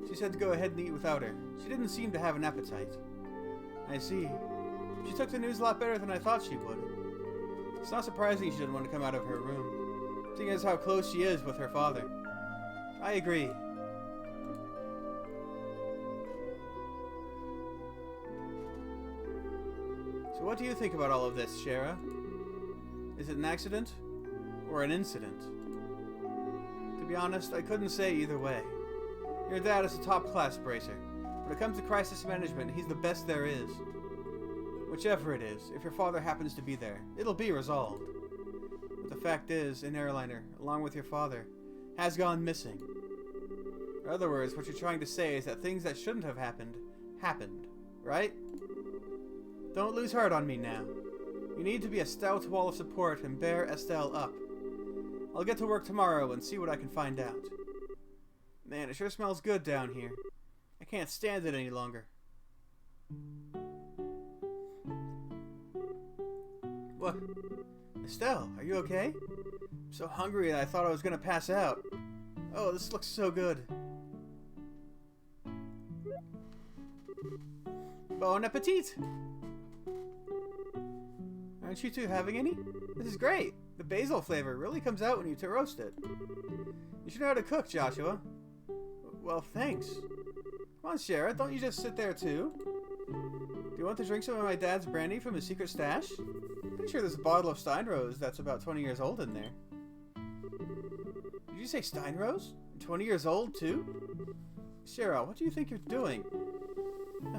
She said to go ahead and eat without her. She didn't seem to have an appetite. I see. She took the news a lot better than I thought she would. It's not surprising she didn't want to come out of her room, seeing as how close she is with her father. I agree. So what do you think about all of this, Shara? Is it an accident? Or an incident? To be honest, I couldn't say either way. Your dad is a top-class bracer. When it comes to crisis management, he's the best there is. Whichever it is, if your father happens to be there, it'll be resolved. But the fact is, an airliner, along with your father, has gone missing. In other words, what you're trying to say is that things that shouldn't have happened, happened, right? Don't lose heart on me now. You need to be a stout wall of support and bear Estelle up. I'll get to work tomorrow and see what I can find out. Man, it sure smells good down here. I can't stand it any longer. What? Estelle, are you okay? I'm so hungry that I thought I was gonna pass out. Oh, this looks so good. Bon appetit! Aren't you two having any? This is great! The basil flavor really comes out when you roast it. You should know how to cook, Joshua. Well, thanks. Come on, Shara, don't you just sit there too? Do you you want to drink some of my dad's brandy from his secret stash? Pretty sure there's a bottle of Steinrose that's about 20 years old in there. Did you say Steinrose? 20 years old, too? Cheryl, what do you think you're doing?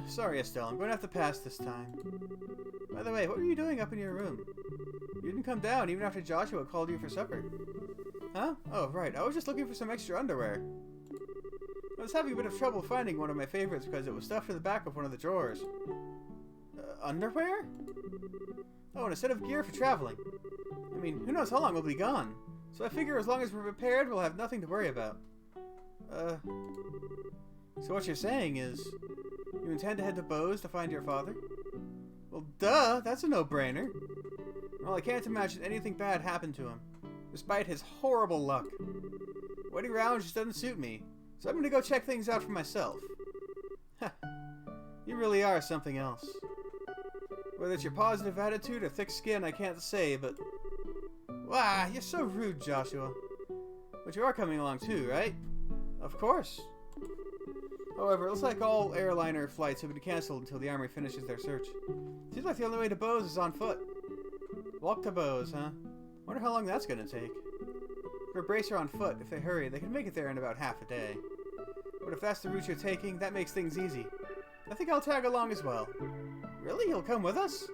Sorry, Estelle, I'm going to have to pass this time. By the way, what were you doing up in your room? You didn't come down even after Joshua called you for supper. Huh? Oh, right. I was just looking for some extra underwear. I was having a bit of trouble finding one of my favorites because it was stuffed in the back of one of the drawers. Underwear? Oh, and a set of gear for traveling. I mean, who knows how long we'll be gone. So I figure as long as we're prepared, we'll have nothing to worry about. So what you're saying is, you intend to head to Bose to find your father? Well, duh, that's a no-brainer. Well, I can't imagine anything bad happened to him, despite his horrible luck. Waiting around just doesn't suit me, so I'm gonna go check things out for myself. Ha, you really are something else. Whether it's your positive attitude or thick skin, I can't say, but... Wow, you're so rude, Joshua. But you are coming along too, right? Of course. However, it looks like all airliner flights have been cancelled until the Army finishes their search. Seems like the only way to Bose is on foot. Walk to Bose, huh? Wonder how long that's gonna take. For a bracer on foot, if they hurry, they can make it there in about half a day. But if that's the route you're taking, that makes things easy. I think I'll tag along as well. Really? You'll come with us?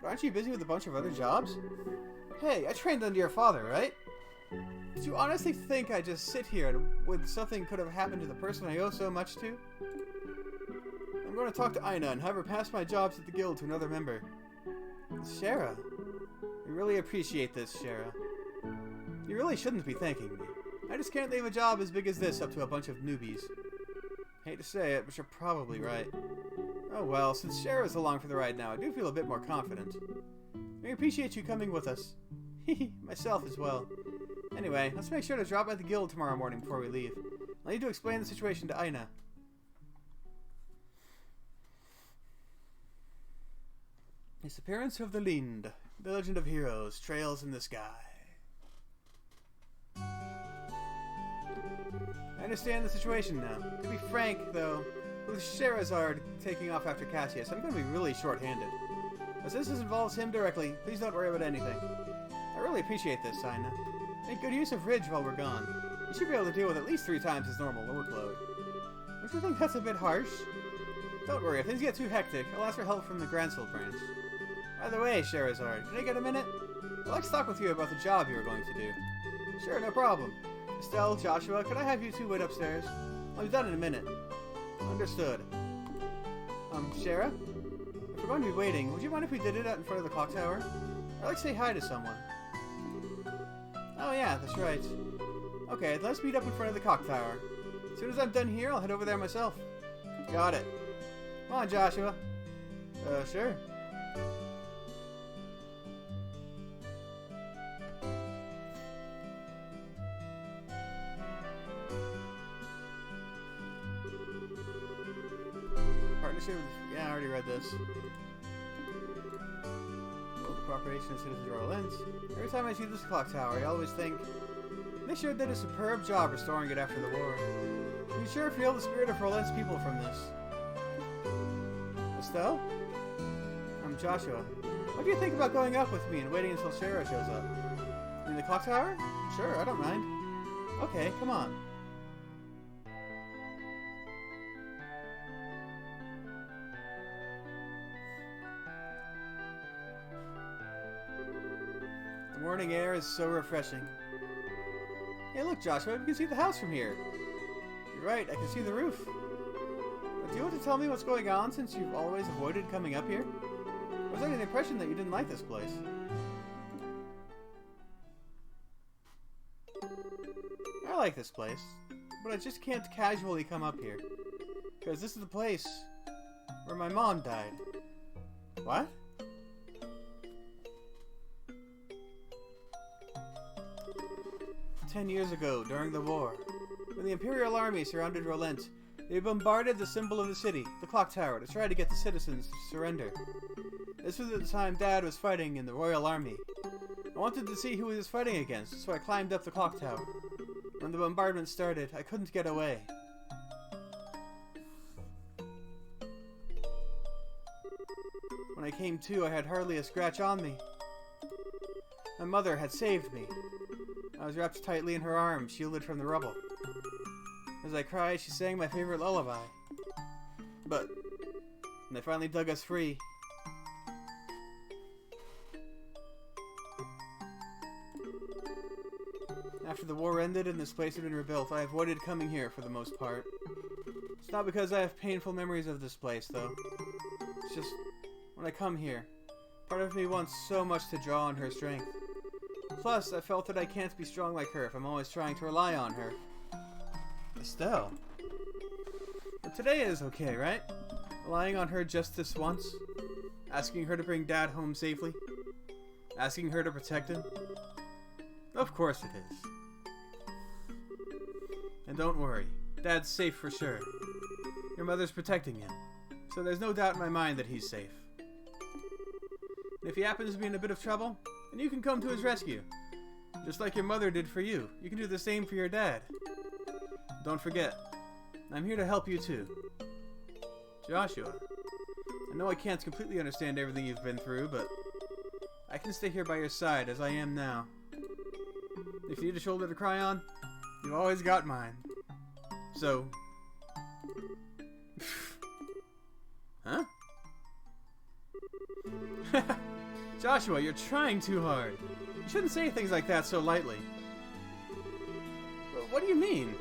But aren't you busy with a bunch of other jobs? Hey, I trained under your father, right? Did you honestly think I'd just sit here when something could have happened to the person I owe so much to? I'm going to talk to Aina and have her pass my jobs at the guild to another member. Shara. We really appreciate this, Shara. You really shouldn't be thanking me. I just can't leave a job as big as this up to a bunch of newbies. Hate to say it, but you're probably right. Oh well, since Shara's along for the ride now, I do feel a bit more confident. We appreciate you coming with us. Myself as well. Anyway, let's make sure to drop by the guild tomorrow morning before we leave. I need to explain the situation to Aina. Disappearance of the Lind. The Legend of Heroes. Trails in the Sky. I understand the situation now. To be frank, though, with Sherazard taking off after Cassius, I'm going to be really short-handed. But since this involves him directly, please don't worry about anything. I really appreciate this, Aina. Make good use of Ridge while we're gone. You should be able to deal with at least 3 times his normal workload. Don't you think that's a bit harsh? Don't worry, if things get too hectic, I'll ask for help from the Gransel branch. By the way, Sherazard, can I get a minute? I'd like to talk with you about the job you were going to do. Sure, no problem. Estelle, Joshua, could I have you two wait upstairs? I'll be done in a minute. Understood. Shara? If we're going to be waiting, would you mind if we did it out in front of the clock tower? I'd like to say hi to someone. Oh yeah, that's right. Okay, let's meet up in front of the clock tower. As soon as I'm done here, I'll head over there myself. Got it. Come on, Joshua. Sure. Partnership with... Yeah, I already read this. Local cooperation of citizens of Orleans. Every time I see this clock tower, I always think, they sure did a superb job restoring it after the war. You sure feel the spirit of Orleans people from this. Estelle? I'm Joshua. What do you think about going up with me and waiting until Shara shows up? In the clock tower? Sure, I don't mind. Okay, come on. The morning air is so refreshing. Hey look, Joshua, you can see the house from here. You're right, I can see the roof. But do you want to tell me what's going on since you've always avoided coming up here? I was under the impression that you didn't like this place. I like this place, but I just can't casually come up here. Because this is the place where my mom died. What? "10 years ago, during the war, when the Imperial Army surrounded Rolent, they bombarded the symbol of the city, the clock tower, to try to get the citizens to surrender. This was at the time Dad was fighting in the Royal Army. I wanted to see who he was fighting against, so I climbed up the clock tower. When the bombardment started, I couldn't get away. When I came to, I had hardly a scratch on me. My mother had saved me. I was wrapped tightly in her arms, shielded from the rubble. As I cried, she sang my favorite lullaby. But when they finally dug us free, after the war ended and this place had been rebuilt, I avoided coming here for the most part. It's not because I have painful memories of this place, though. It's just, when I come here, part of me wants so much to draw on her strength. Plus, I felt that I can't be strong like her if I'm always trying to rely on her. Estelle. But today is okay, right? Relying on her just this once? Asking her to bring Dad home safely? Asking her to protect him? Of course it is. And don't worry, Dad's safe for sure. Your mother's protecting him, so there's no doubt in my mind that he's safe. And if he happens to be in a bit of trouble, then you can come to his rescue. Just like your mother did for you, you can do the same for your dad. Don't forget, I'm here to help you too. Joshua, I know I can't completely understand everything you've been through, but I can stay here by your side as I am now. If you need a shoulder to cry on, you've always got mine. So... Huh? Joshua, you're trying too hard. You shouldn't say things like that so lightly. But what do you mean?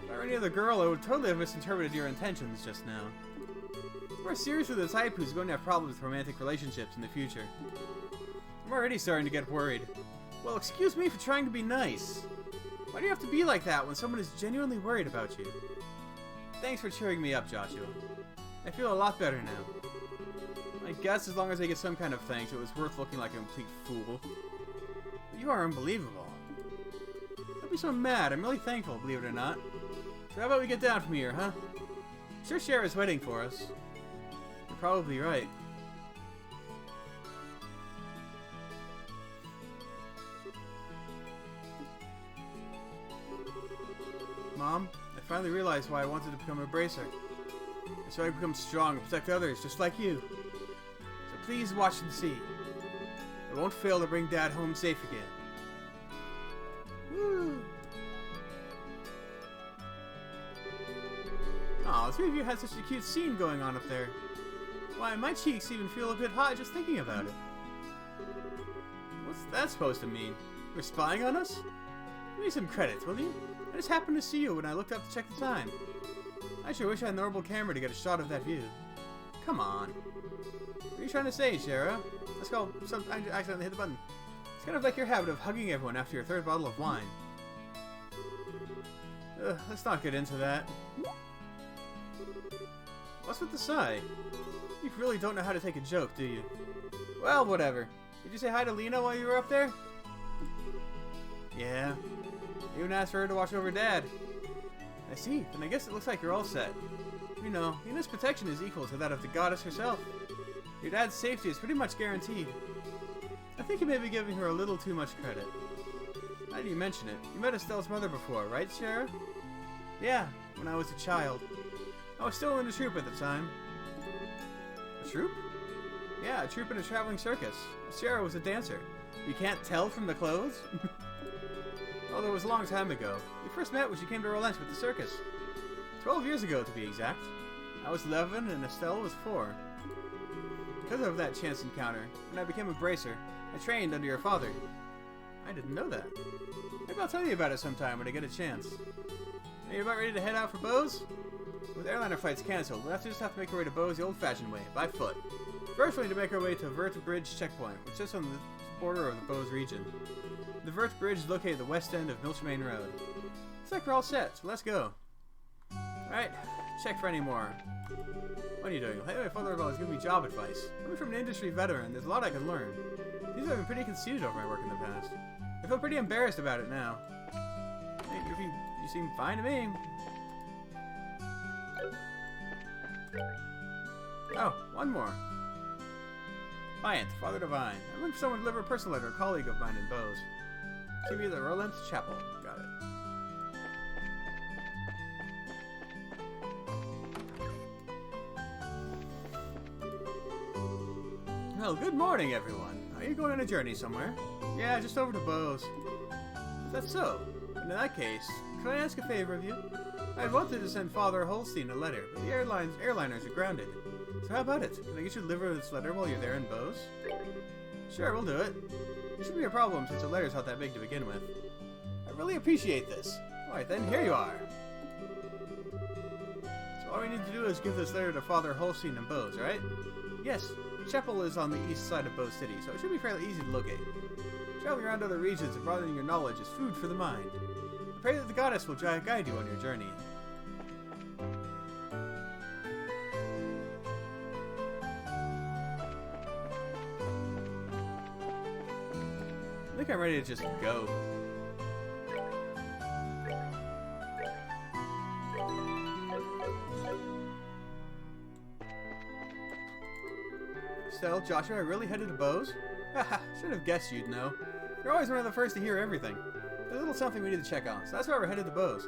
If I were any other girl, I would totally have misinterpreted your intentions just now. We're seriously the type who's going to have problems with romantic relationships in the future. I'm already starting to get worried. Well, excuse me for trying to be nice. Why do you have to be like that when someone is genuinely worried about you? Thanks for cheering me up, Joshua. I feel a lot better now. I guess as long as I get some kind of thanks, it was worth looking like a complete fool. But you are unbelievable. Don't be so mad. I'm really thankful, believe it or not. So how about we get down from here, huh? I'm sure Shara's waiting for us. You're probably right. Mom, I finally realized why I wanted to become a bracer. So I become strong and protect others, just like you. So please watch and see. I won't fail to bring Dad home safe again. Woo! Aw, the three of you had such a cute scene going on up there. Why, my cheeks even feel a bit hot just thinking about it. What's that supposed to mean? You're spying on us? Give me some credit, will you? I just happened to see you when I looked up to check the time. I sure wish I had an orbital camera to get a shot of that view. Come on. What are you trying to say, Shara? Let's go. I accidentally hit the button. It's kind of like your habit of hugging everyone after your third bottle of wine. Let's not get into that. What's with the sigh? You really don't know how to take a joke, do you? Well, whatever. Did you say hi to Lena while you were up there? Yeah. I even asked for her to watch over Dad. I see. Then I guess it looks like you're all set. You know, Lena's protection is equal to that of the goddess herself. Your dad's safety is pretty much guaranteed. I think you may be giving her a little too much credit. Now that you mention it, you met Estelle's mother before, right, Shara? Yeah, when I was a child. I was still in the troupe at the time. A troupe? Yeah, a troupe in a traveling circus. Shara was a dancer. You can't tell from the clothes? Although it was a long time ago. We first met when she came to Roulette with the circus. 12 years ago, to be exact. I was 11 and Estelle was 4. Because of that chance encounter, when I became a bracer, I trained under your father. I didn't know that. Maybe I'll tell you about it sometime when I get a chance. Are you about ready to head out for Bose? With airliner flights cancelled, we'll just have to make our way to Bose the old-fashioned way, by foot. First, we need to make our way to Vert Bridge checkpoint, which sits on the border of the Bose region. The Vert Bridge is located at the west end of Milchmain Road. Looks like we're all set, so let's go. Alright, check for any more. What are you doing? Hey, my father-in-law is giving me job advice. Coming from an industry veteran, there's a lot I can learn. These have been pretty conceited over my work in the past. I feel pretty embarrassed about it now. Hey, you seem fine to me. Oh, one more. Client, Father Divine. I'm looking for someone to deliver a personal letter, a colleague of mine in Bose. To me, the Roland Chapel. Got it. Well, good morning, everyone. Are you going on a journey somewhere? Yeah, just over to Bose. Is that so? In that case, could I ask a favor of you? I wanted to send Father Holstein a letter, but the airliners are grounded. So how about it? Can I get you to deliver this letter while you're there in Bose? Sure, we'll do it. It shouldn't be a problem since the letter's not that big to begin with. I really appreciate this. Alright then, here you are. So all we need to do is give this letter to Father Holstein in Bose, right? Yes, the chapel is on the east side of Bose City, so it should be fairly easy to locate. Traveling around other regions and broadening your knowledge is food for the mind. I pray that the goddess will guide you on your journey. I think I'm ready to just go. Still, Joshua, I really headed to Bose? Haha, should have guessed you'd know. You're always one of the first to hear everything. There's a little something we need to check on, so that's why we're headed to Bose.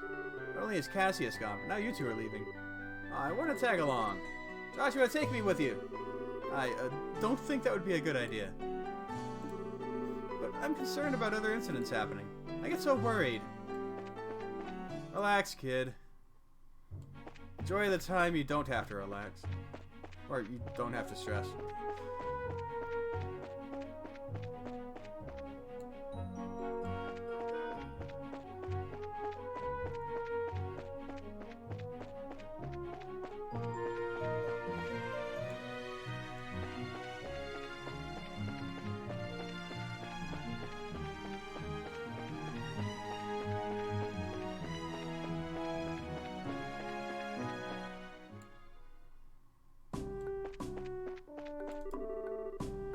Not only is Cassius gone, but now you two are leaving. I want to tag along. Joshua, take me with you. I don't think that would be a good idea. But I'm concerned about other incidents happening. I get so worried. Relax, kid. Enjoy the time you don't have to relax. Or you don't have to stress.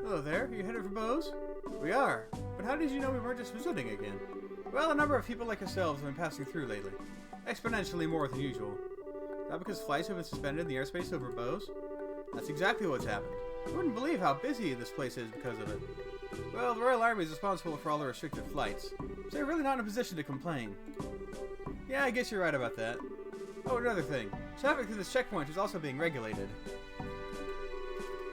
Hello there, are you headed for Bose? We are, but how did you know we weren't just visiting again? Well, a number of people like yourselves have been passing through lately. Exponentially more than usual. Not because flights have been suspended in the airspace over Bose? That's exactly what's happened. You wouldn't believe how busy this place is because of it. Well, the Royal Army is responsible for all the restricted flights, so they're really not in a position to complain. Yeah, I guess you're right about that. Oh, another thing. Traffic through this checkpoint is also being regulated.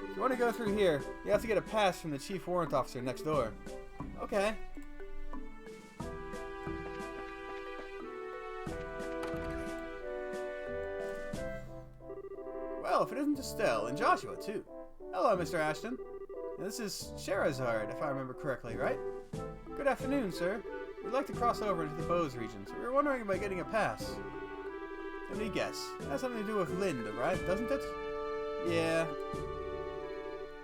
If you want to go through here, you have to get a pass from the Chief Warrant Officer next door. Okay. Well, if it isn't Estelle, and Joshua, too. Hello, Mr. Ashton. This is Sherazard, if I remember correctly, right? Good afternoon, sir. We'd like to cross over into the Bose region, so we were wondering about getting a pass. Let me guess. It has something to do with Linda, right? Doesn't it? Yeah.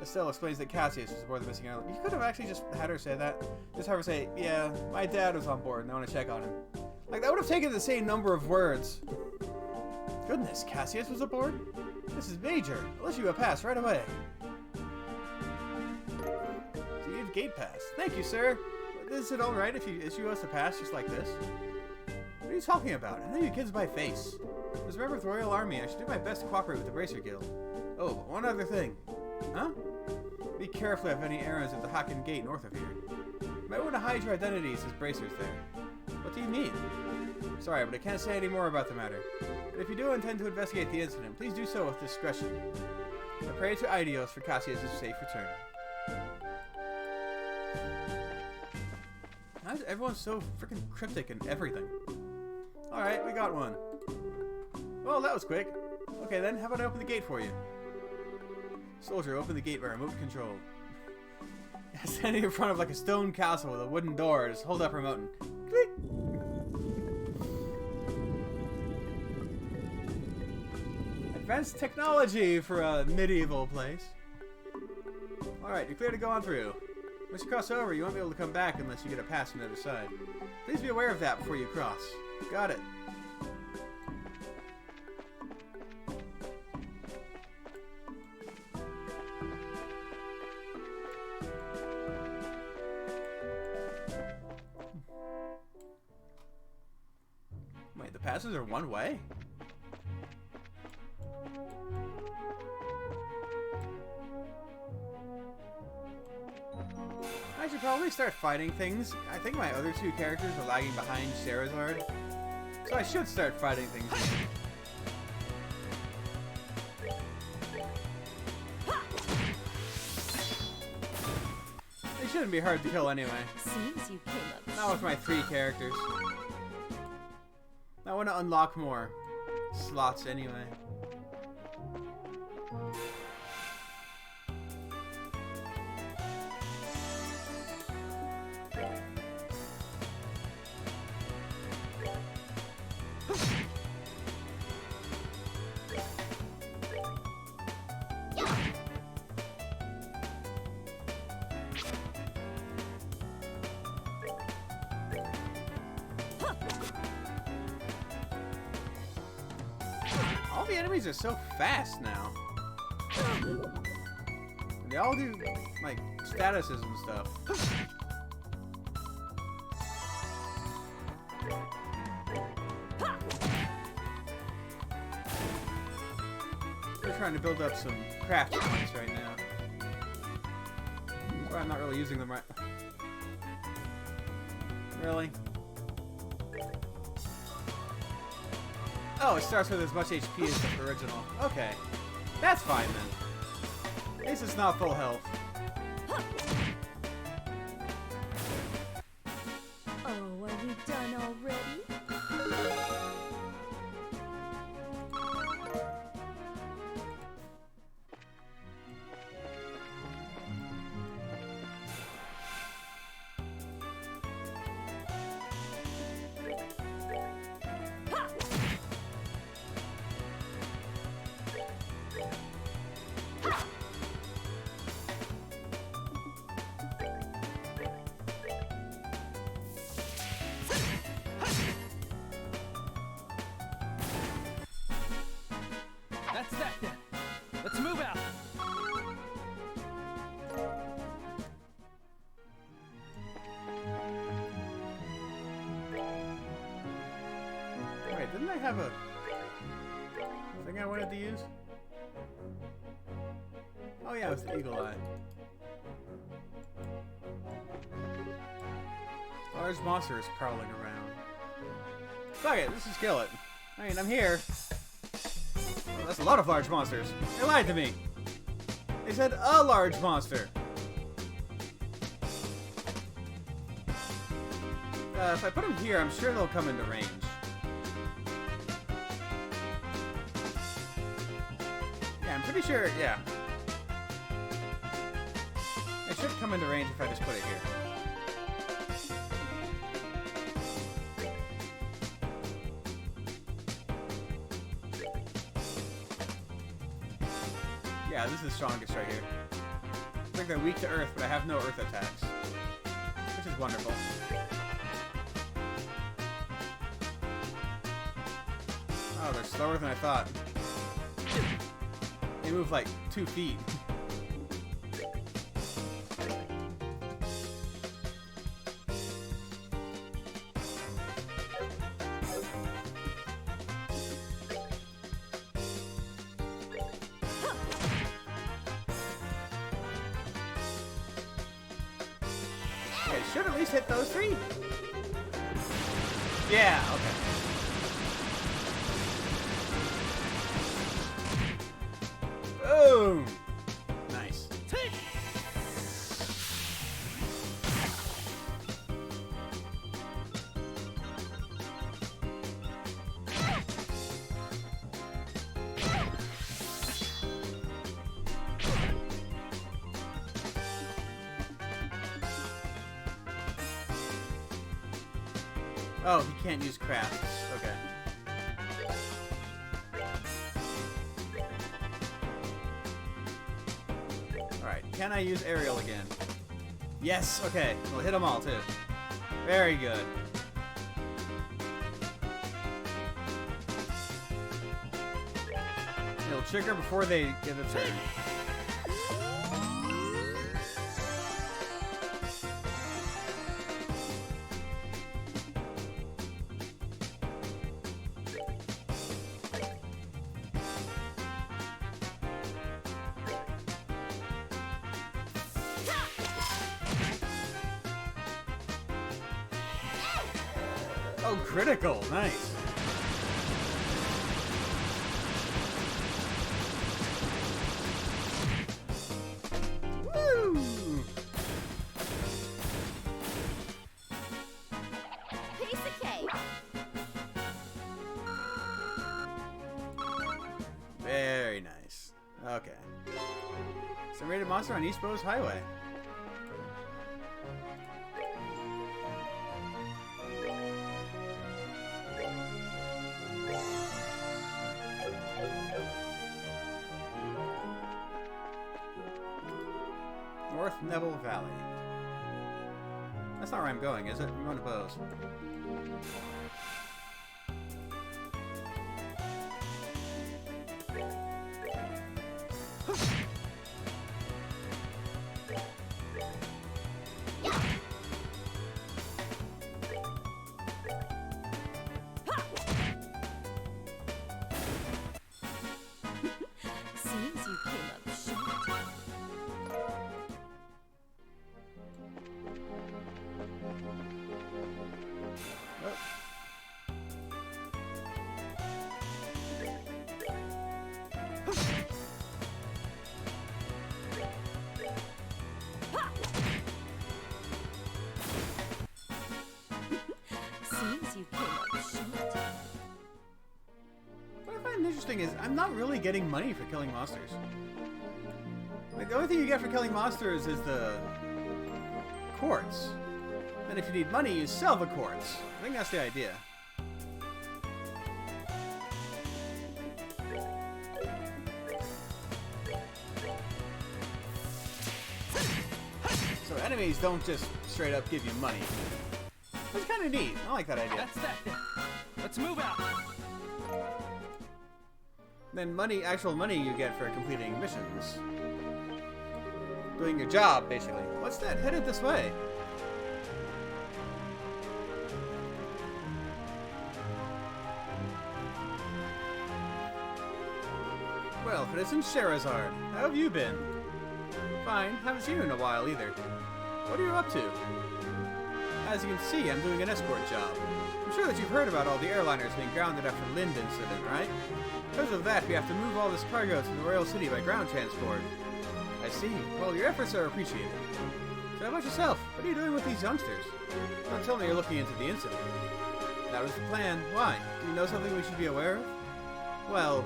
Estelle explains that Cassius was aboard the missing airline. You could have actually just had her say that. Just have her say, yeah, my dad was on board and I want to check on him. Like, that would have taken the same number of words. Goodness, Cassius was aboard? This is major. I'll issue a pass right away. So you have gate pass. Thank you, sir. Is it alright if you issue us a pass just like this? What are you talking about? I know you kids by face. As a member of the Royal Army, I should do my best to cooperate with the Bracer Guild. Oh, but one other thing. Huh? Be careful of any errands at the Haken Gate north of here. You might want to hide your identities as bracers there. What do you mean? Sorry, but I can't say any more about the matter. But if you do intend to investigate the incident, please do so with discretion. I pray to Idios for Cassius' safe return. Why is everyone so freaking cryptic and everything? Alright, we got one. Well, that was quick. Okay then, how about I open the gate for you? Soldier, open the gate by remote control. Standing in front of like a stone castle with a wooden door, just hold up remote and click. Advanced technology for a medieval place. Alright, you're clear to go on through. Once you cross over, you won't be able to come back unless you get a pass from the other side. Please be aware of that before you cross. Got it. Wait, the passes are one way? I should probably start fighting things. I think my other two characters are lagging behind Sherazard. So I should start fighting things. They shouldn't be hard to kill anyway. Seems you came up. Not with my 3 characters. I want to unlock more slots anyway. All the enemies are so fast now. They all do, like, statuses and stuff. We're trying to build up some craft points right now. That's why I'm not really using them right. Really? Oh, it starts with as much HP as the original. Okay. That's fine then. At least it's not full health. Oh, are we done already? That's that then. Let's move out. Wait, didn't I have a thing I wanted to use? Oh yeah, it was the Eagle Eye. Large monster is prowling around. Fuck it, let's just kill it. I mean, I'm here. Well, that's a lot of large monsters. They lied to me. They said a large monster. If I put them here, I'm sure they'll come into range. Yeah, I'm pretty sure, yeah. It should come into range if I just put it here. Yeah, this is the strongest right here. It's like they're weak to earth, but I have no earth attacks. Which is wonderful. Oh, they're slower than I thought. They move like 2 feet. Okay, should at least hit those 3. Yeah, okay. Boom! Nice. Oh, he can't use crafts. Okay. Alright, can I use aerial again? Yes, okay. We'll hit them all, too. Very good. It'll trigger before they get a turn. Oh, critical. Nice. Woo! rated monster on East Bowes Highway. North Neville Valley. That's not where I'm going, is it? I'm going to Bowes. Seems you came up short. Seems you came up short. What I find interesting is I'm not really getting money for killing monsters. Like, the only thing you get for killing monsters is the quartz. And if you need money, you sell the quartz. I think that's the idea. So enemies don't just straight up give you money. That's kind of neat. I like that idea. That's that then. Let's move out. Then money, actual money you get for completing missions. Doing your job, basically. What's that? Headed this way. Well, if it isn't Sherazard, how have you been? Fine, haven't seen you in a while either. What are you up to? As you can see, I'm doing an escort job. I'm sure that you've heard about all the airliners being grounded after Lind incident, right? Because of that, we have to move all this cargo to the Royal City by ground transport. I see. Well, your efforts are appreciated. So how about yourself? What are you doing with these youngsters? Don't tell me you're looking into the incident. That was the plan. Why? Do you know something we should be aware of? Well,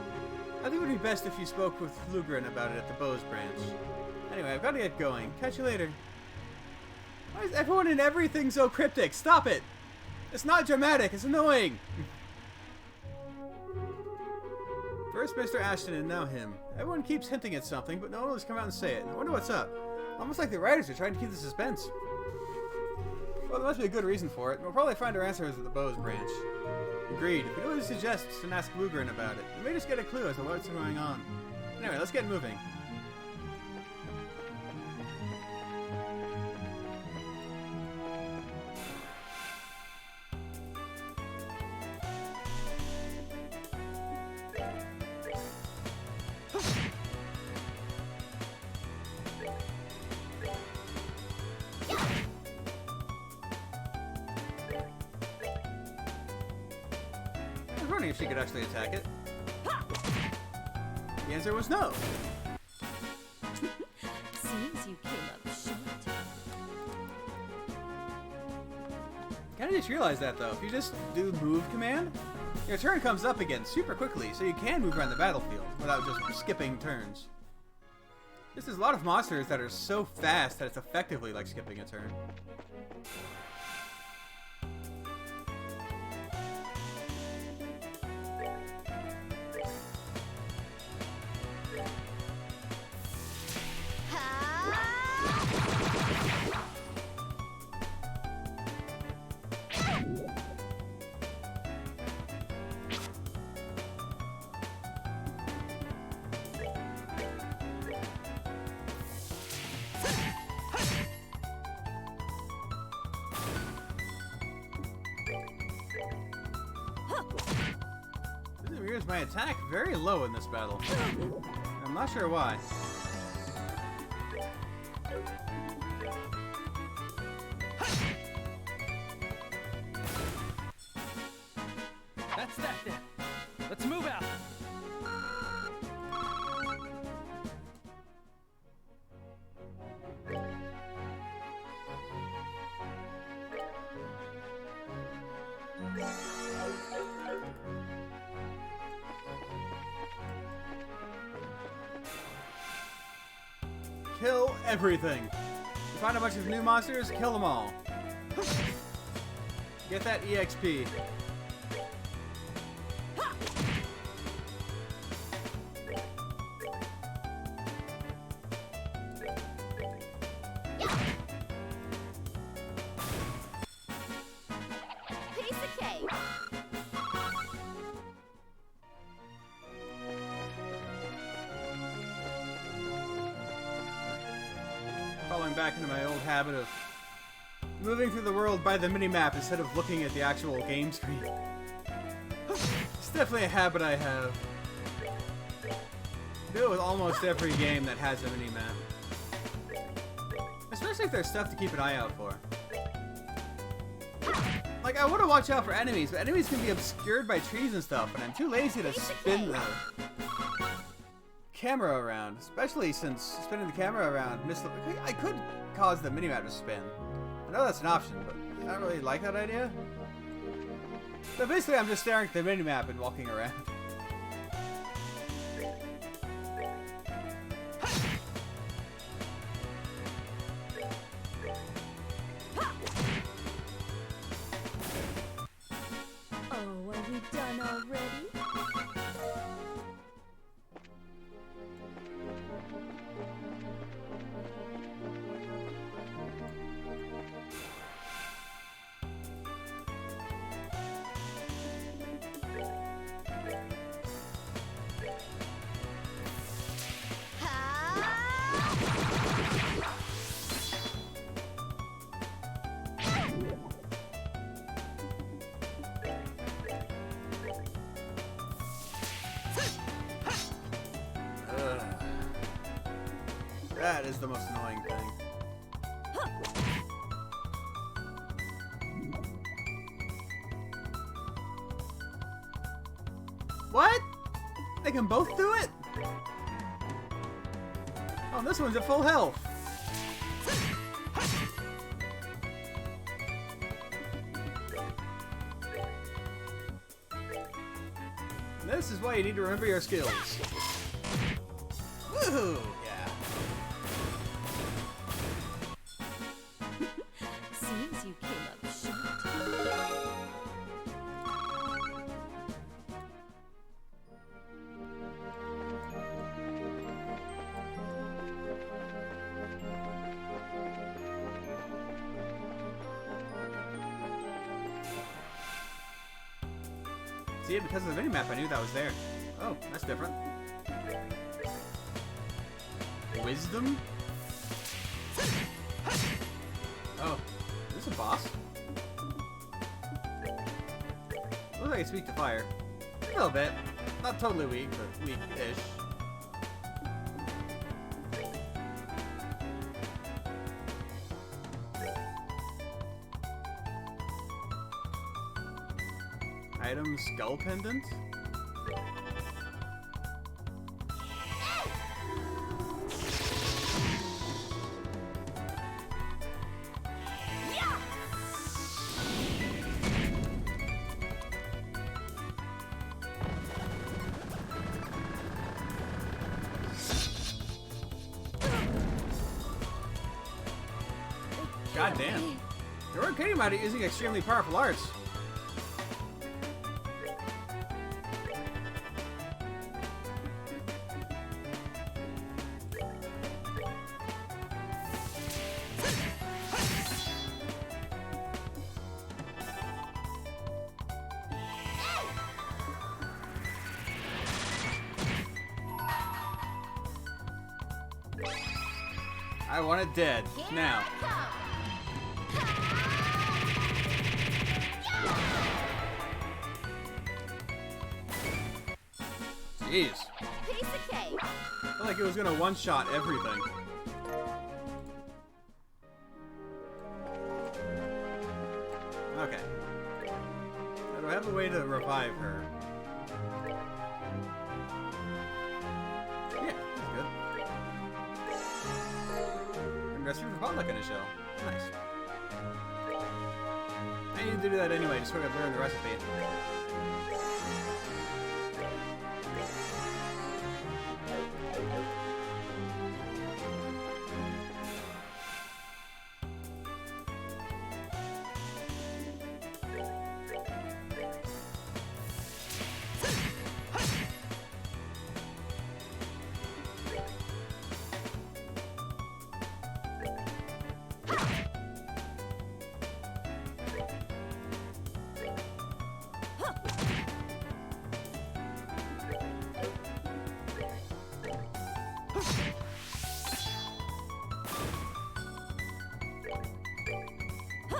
I think it would be best if you spoke with Lugren about it at the Bowes branch. Anyway, I've got to get going. Catch you later. Why is everyone and everything so cryptic? Stop it! It's not dramatic. It's annoying. First Mr. Ashton and now him. Everyone keeps hinting at something, but no one has come out and say it. I wonder what's up. Almost like the writers are trying to keep the suspense. Well, there must be a good reason for it. We'll probably find our answers at the Bowes branch. Agreed. If we know what he suggests, then ask Lugren about it. We may just get a clue as to what's going on. Anyway, let's get moving. I was wondering if she could actually attack it. The answer was no. Seems you came up short. Kinda just realized that though. If you just do move command, your turn comes up again super quickly, so you can move around the battlefield without just skipping turns. There's a lot of monsters that are so fast that it's effectively like skipping a turn. This rears my attack very low in this battle. I'm not sure why. That's that then. Let's move out. everything. You find a bunch of new monsters, kill them all. Get that EXP. Piece of cake. Falling back into my old habit of moving through the world by the minimap instead of looking at the actual game screen. It's definitely a habit I have. Do it with almost every game that has a minimap. Especially if there's stuff to keep an eye out for. Like, I want to watch out for enemies, but enemies can be obscured by trees and stuff, and I'm too lazy to spin the camera around. Especially since spinning the camera around, I could cause the minimap to spin. I know that's an option, but I don't really like that idea. So basically, I'm just staring at the minimap and walking around. Oh, are we done already? That is the most annoying thing. What? They can both do it? Oh, this one's at full health. This is why you need to remember your skills. Woohoo! Yeah. Seems you came up short. See, because of the minimap, I knew that was there. Oh, that's different. Wisdom? Oh, is this a boss? Looks like it's weak to fire. A little bit. Not totally weak, but weak-ish. Item skull pendant? God damn. You're arcade might be using extremely powerful arts. I want it dead. Now. Jeez. Piece of cake. I felt like it was gonna one-shot everything. Okay. Now, do I have a way to revive her? Yeah, that's good. And recipe for potluck in a shell. Nice. I need to do that anyway, just so I can learn the recipe.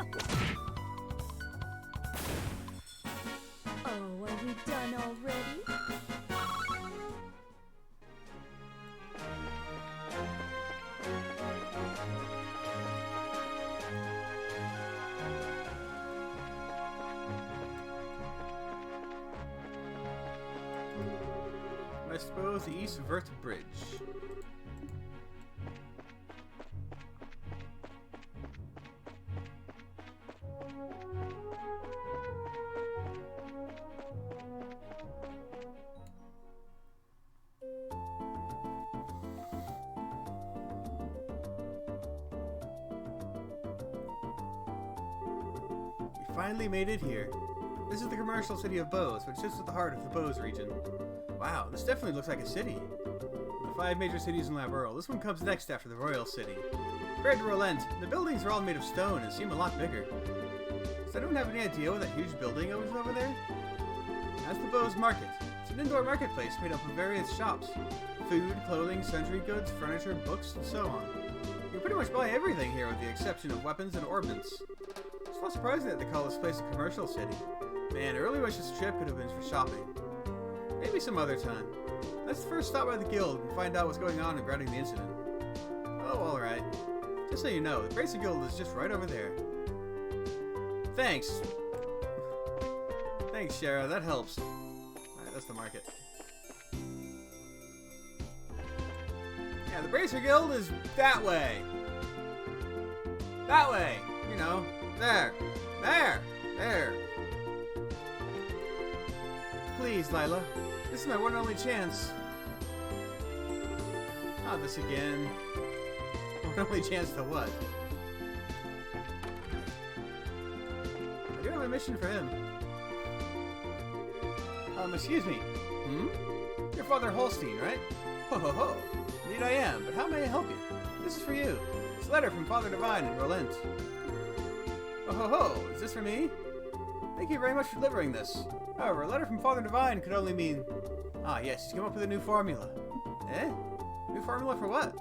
Oh, are we done already? I suppose the East Vert Bridge. We finally made it here. This is the commercial city of Bose, which sits at the heart of the Bose region. Wow, this definitely looks like a city. The 5 major cities in Laburel, this one comes next after the Royal City. Compared to Rolent, the buildings are all made of stone and seem a lot bigger. Does anyone have any idea what that huge building is over there? That's the Bose Market. It's an indoor marketplace made up of various shops. Food, clothing, sundry goods, furniture, books, and so on. You can pretty much buy everything here with the exception of weapons and ordnance. It's not surprising that they call this place a commercial city. Man, I really wish this trip could have been for shopping. Maybe some other time. Let's first stop by the guild and find out what's going on regarding the incident. Oh, alright. Just so you know, the Bracer Guild is just right over there. Thanks. Thanks, Shara. That helps. Alright, that's the market. Yeah, the Bracer Guild is that way. That way. You know, there. There. There. Please, Lila. This is my one and only chance. Not this again. One and only chance to what? I do have a mission for him. Excuse me. You're Father Holstein, right? Ho ho ho. Indeed I am, but how may I help you? This is for you. It's a letter from Father Divine in Rolent. Oh ho ho, is this for me? Thank you very much for delivering this. However, a letter from Father Divine could only mean... Ah, yes, he's come up with a new formula. Eh? New formula for what?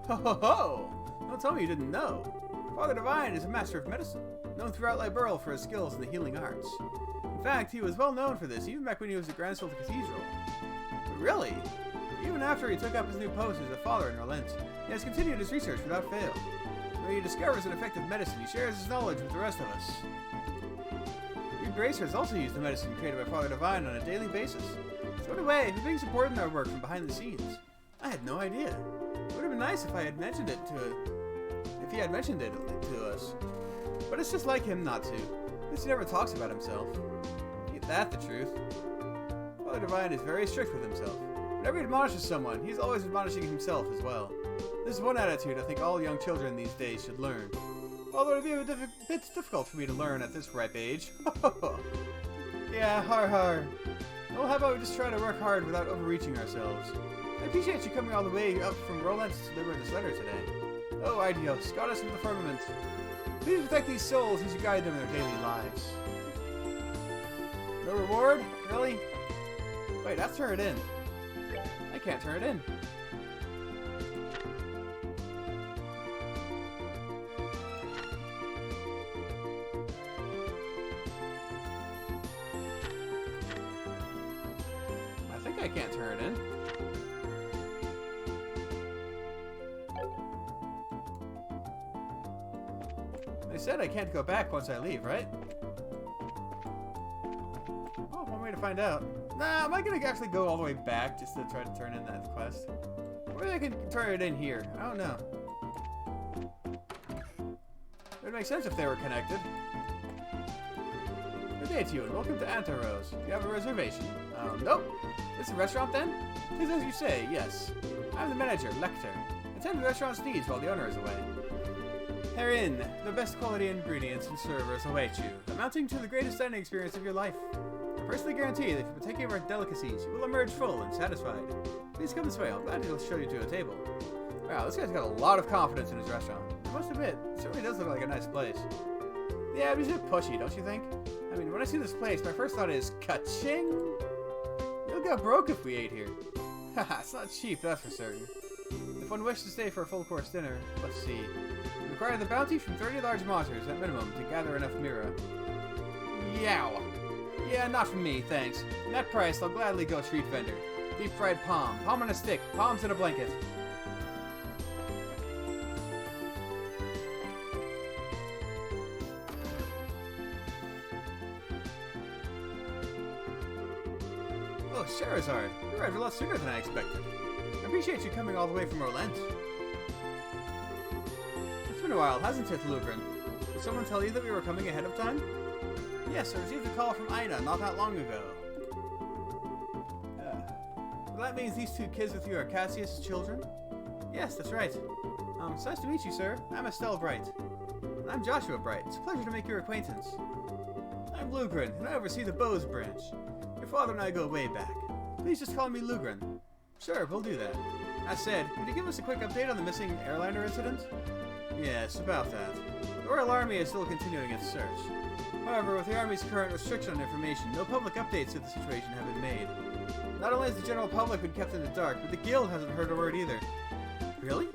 Ho ho ho! Don't tell me you didn't know. Father Divine is a master of medicine, known throughout Laburel for his skills in the healing arts. In fact, he was well known for this, even back when he was at Gransfield Cathedral. But really? Even after he took up his new post as a father in Rolent, he has continued his research without fail. When he discovers an effective medicine, he shares his knowledge with the rest of us. We Bracers also use the medicine created by Father Divine on a daily basis. So in a way, he's being supported in our work from behind the scenes. I had no idea. It would have been nice if I had mentioned it if he had mentioned it to us. But it's just like him not to. At least he never talks about himself. Ain't that the truth? Father Divine is very strict with himself. Whenever he admonishes someone, he's always admonishing himself as well. This is one attitude I think all young children these days should learn. Although it would be a bit difficult for me to learn at this ripe age. Yeah, har har. Well, how about we just try to work hard without overreaching ourselves? I appreciate you coming all the way up from Rolent to deliver this letter today. Oh, Idios, goddess of the firmament. Please protect these souls as you guide them in their daily lives. No reward? Really? Wait, I'll turn it in. I can't turn it in. I can't turn it in. They said I can't go back once I leave, right? Oh, one way to find out. Nah, am I gonna actually go all the way back just to try to turn in that quest? Or maybe I can turn it in here. I don't know. It would make sense if they were connected. Good day to you, and welcome to Antarose. Do you have a reservation? Nope. This is a restaurant then? Tis as you say, yes. I'm the manager, Lecter. Attend the restaurant's needs while the owner is away. Herein, the best quality ingredients and servers await you, amounting to the greatest dining experience of your life. I personally guarantee that if you partake of our delicacies, you will emerge full and satisfied. Please come this way, I'm glad to show you to a table. Wow, this guy's got a lot of confidence in his restaurant. I must admit, it certainly does look like a nice place. Yeah, but he's a bit pushy, don't you think? I mean, when I see this place, my first thought is, ka-ching! You'll get broke if we ate here. Haha, it's not cheap, that's for certain. If one wishes to stay for a full-course dinner, let's see. Require the bounty from 30 large monsters at minimum to gather enough Mira. Yow. Yeah, not from me, thanks. Net price, I'll gladly go street vendor. Deep fried palm. Palm on a stick. Palms in a blanket. Oh, Charizard. You arrived a lot sooner than I expected. I appreciate you coming all the way from Orlent. It's been a while, hasn't it, Lugren? Did someone tell you that we were coming ahead of time? Yes, I received a call from Ina not that long ago. Well, that means these two kids with you are Cassius' children? Yes, that's right. It's nice to meet you, sir. I'm Estelle Bright. And I'm Joshua Bright. It's a pleasure to make your acquaintance. I'm Lugren, and I oversee the Bose branch. Your father and I go way back. Please just call me Lugren. Sure, we'll do that. As said, could you give us a quick update on the missing airliner incident? Yes, about that. The Royal Army is still continuing its search. However, with the Army's current restriction on information, no public updates of the situation have been made. Not only has the general public been kept in the dark, but the Guild hasn't heard a word either. Really?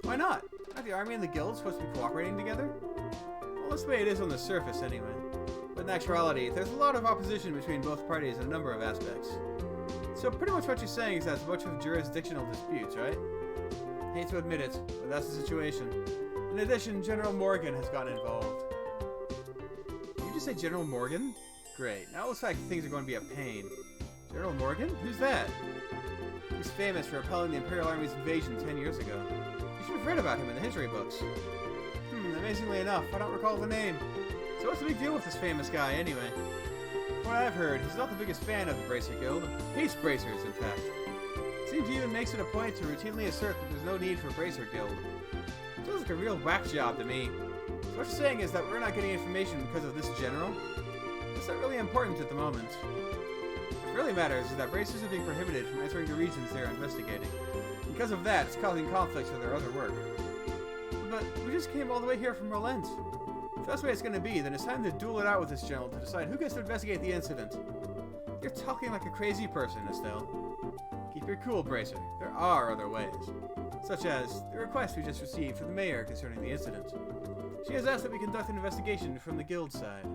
Why not? Aren't the Army and the Guild supposed to be cooperating together? Well, that's the way it is on the surface, anyway. But in actuality, there's a lot of opposition between both parties in a number of aspects. So pretty much what you're saying is that it's a bunch of jurisdictional disputes, right? Hate to admit it, but that's the situation. In addition, General Morgan has gotten involved. Did you just say General Morgan? Great. Now it looks like things are going to be a pain. General Morgan? Who's that? He's famous for repelling the Imperial Army's invasion 10 years ago. You should have read about him in the history books. Amazingly enough, I don't recall the name. So what's the big deal with this famous guy, anyway? From what I've heard, he's not the biggest fan of the Bracer Guild. Hates Bracers, in fact. Seems he even makes it a point to routinely assert that there's no need for Bracer Guild. Feels like a real whack job to me. So what you're saying is that we're not getting information because of this general? That's not really important at the moment. What really matters is that Bracers are being prohibited from entering the regions they're investigating. Because of that, it's causing conflicts with their other work. But we just came all the way here from Rolent. If that's the way it's going to be, then it's time to duel it out with this general to decide who gets to investigate the incident. You're talking like a crazy person, Estelle. Keep your cool, Bracer. There are other ways. Such as the request we just received from the mayor concerning the incident. She has asked that we conduct an investigation from the guild side,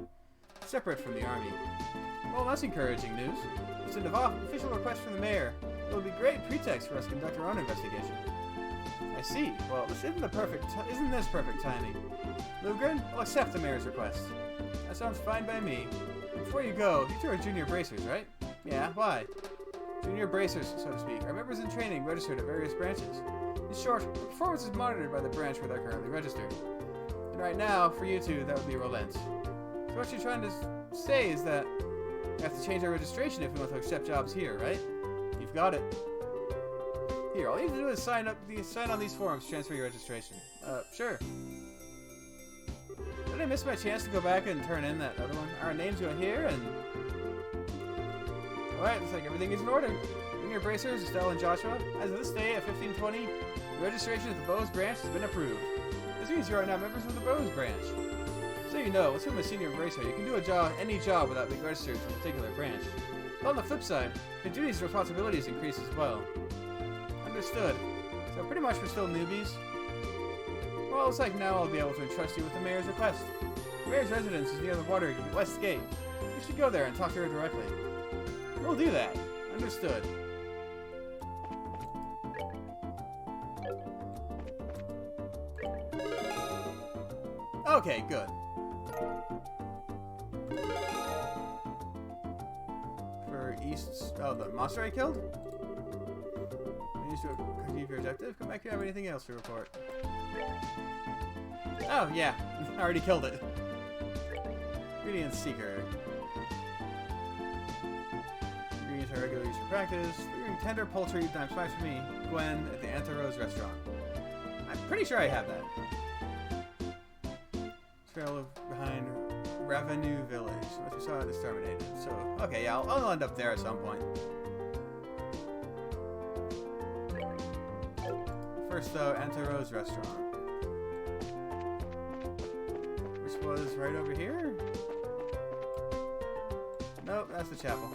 separate from the army. Well, that's encouraging news. It's an official request from the mayor. It will be a great pretext for us to conduct our own investigation. I see. Well, isn't this perfect timing? Lugren, I'll accept the mayor's request. That sounds fine by me. Before you go, you two are junior bracers, right? Yeah, why? Junior bracers, so to speak, are members in training registered at various branches. In short, the performance is monitored by the branch where they're currently registered. And right now, for you two, that would be Rolent. So what you're trying to say is that we have to change our registration if we want to accept jobs here, right? You've got it. Here, all you have to do is sign on these forms, transfer your registration. Sure. Did I miss my chance to go back and turn in that other one? Our names go here, and... Alright, looks like everything is in order. Junior Bracers, Estelle and Joshua. As of this day at 15:20, the registration at the Bose branch has been approved. This means you are now members of the Bose branch. So you know, once you become a senior bracer, you can do any job without being registered to a particular branch. But on the flip side, your duties and responsibilities increase as well. Understood. So pretty much we're still newbies. Well, looks like now I'll be able to entrust you with the mayor's request. The mayor's residence is near the West Gate. You should go there and talk to her directly. We'll do that. Understood. Okay, good. For the monster I killed? Managed to achieve your objective? Come back here, have anything else to report? Oh, yeah. I already killed it. Ingredient Seeker. Ingredients are regular use for practice. Figuring tender poultry times 5 for me. Gwen at the Antarose restaurant. I'm pretty sure I have that. Trail behind Revenue Village. What we saw is terminated. So, okay, yeah, I'll end up there at some point. First, though, Antarose restaurant. Which was right over here? Nope, that's the chapel.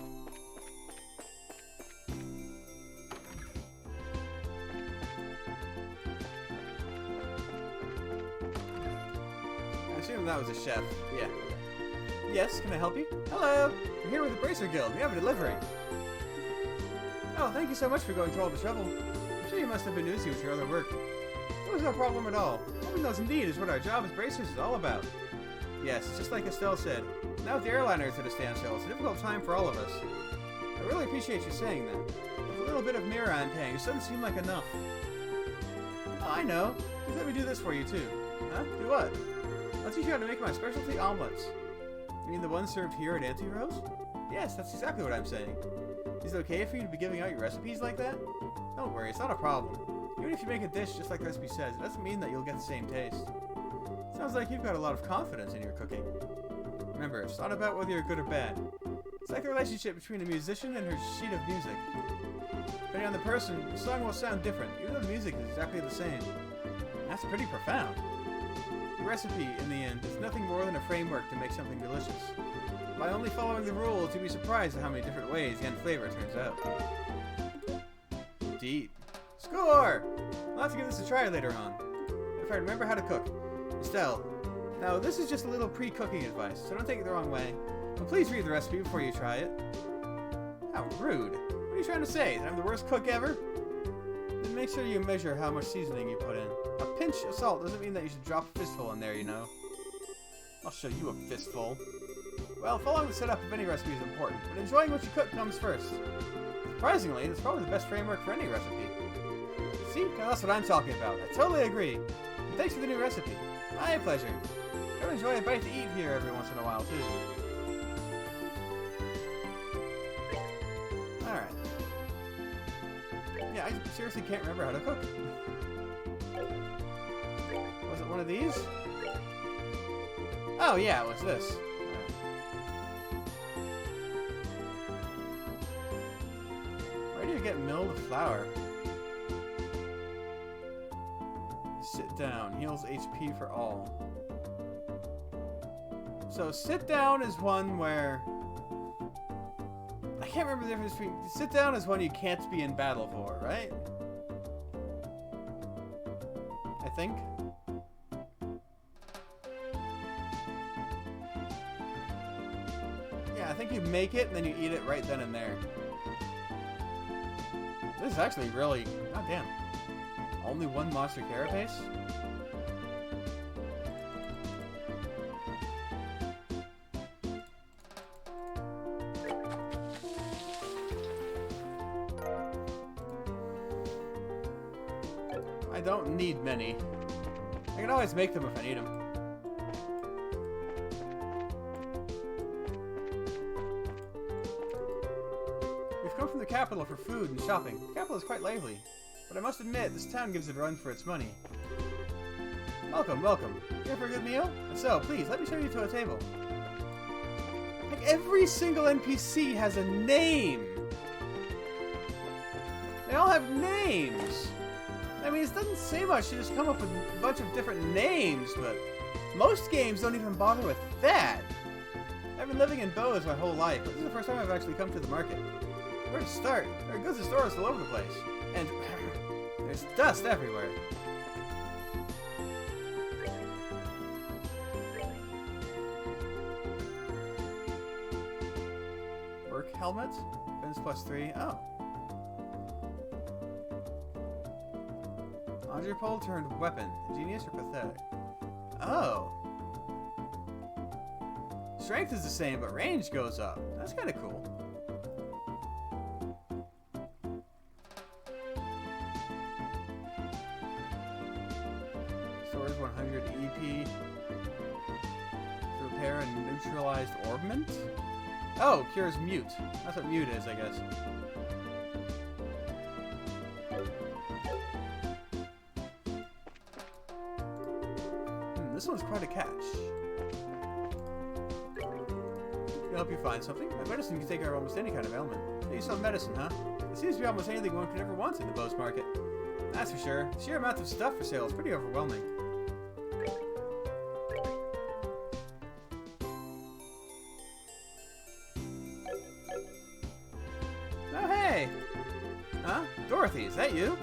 assuming that was a chef. Yeah. Yes, can I help you? Hello! I'm here with the Bracer Guild. We have a delivery. Oh, thank you so much for going through all the trouble. I'm sure you must have been busy with your other work. There was no problem at all. Helping those in need is what our job as bracers is all about. Yes, just like Estelle said. Now with the airliners at a standstill, it's a difficult time for all of us. I really appreciate you saying that. With a little bit of Mira I'm paying, it doesn't seem like enough. Oh, I know. Just let me do this for you too. Huh? Do what? I'll teach you how to make my specialty omelets. You mean the ones served here at Auntie Rose? Yes, that's exactly what I'm saying. Is it okay for you to be giving out your recipes like that? Don't worry, it's not a problem. Even if you make a dish just like the recipe says, it doesn't mean that you'll get the same taste. Sounds like you've got a lot of confidence in your cooking. Remember, it's not about whether you're good or bad. It's like the relationship between a musician and her sheet of music. Depending on the person, the song will sound different, even though the music is exactly the same. That's pretty profound. The recipe, in the end, is nothing more than a framework to make something delicious. By only following the rules, you'll be surprised at how many different ways the end flavor turns out. Deep. Score! I'll have to give this a try later on. If I remember how to cook. Estelle. Now, this is just a little pre-cooking advice, so don't take it the wrong way. But please read the recipe before you try it. How rude. What are you trying to say? That I'm the worst cook ever? Then make sure you measure how much seasoning you put in. A pinch of salt doesn't mean that you should drop a fistful in there, you know. I'll show you a fistful. Well, following the setup of any recipe is important, but enjoying what you cook comes first. Surprisingly, it's probably the best framework for any recipe. See? Now that's what I'm talking about. I totally agree. And thanks for the new recipe. My pleasure. Gotta enjoy a bite to eat here every once in a while, too. Alright. Yeah, I seriously can't remember how to cook. Was it one of these? Oh yeah, it was this. Where do you get milled flour? Sit down. Heals HP for all. So sit down is one where... I can't remember the difference between... Sit down is one you can't be in battle for, right? I think. Yeah, I think you make it and then you eat it right then and there. This is actually really... God damn. Only one monster carapace? I don't need many. I can always make them if I need them. We've come from the capital for food and shopping. The capital is quite lively. But I must admit, this town gives it a run for its money. Welcome, welcome. Here for a good meal? And so, please, let me show you to a table. Like, every single NPC has a name! They all have names! I mean, it doesn't say much to just come up with a bunch of different names, but most games don't even bother with that. I've been living in Bose my whole life, but this is the first time I've actually come to the market. Where to start? There are goods and stores all over the place. And there's dust everywhere. Work helmet? Defense +3. Oh. Pole turned weapon. Genius or pathetic? Oh. Strength is the same, but range goes up. That's kind of cool. Stores 100 EP to repair a neutralized orbment? Oh, cures mute. That's what mute is, I guess. This one's quite a catch. Can help you find something? My medicine can take care of almost any kind of ailment. You sell medicine, huh? It seems to be almost anything one could ever want in the Bose market. That's for sure. The sheer amount of stuff for sale is pretty overwhelming. Oh, hey! Huh? Dorothy, is that you?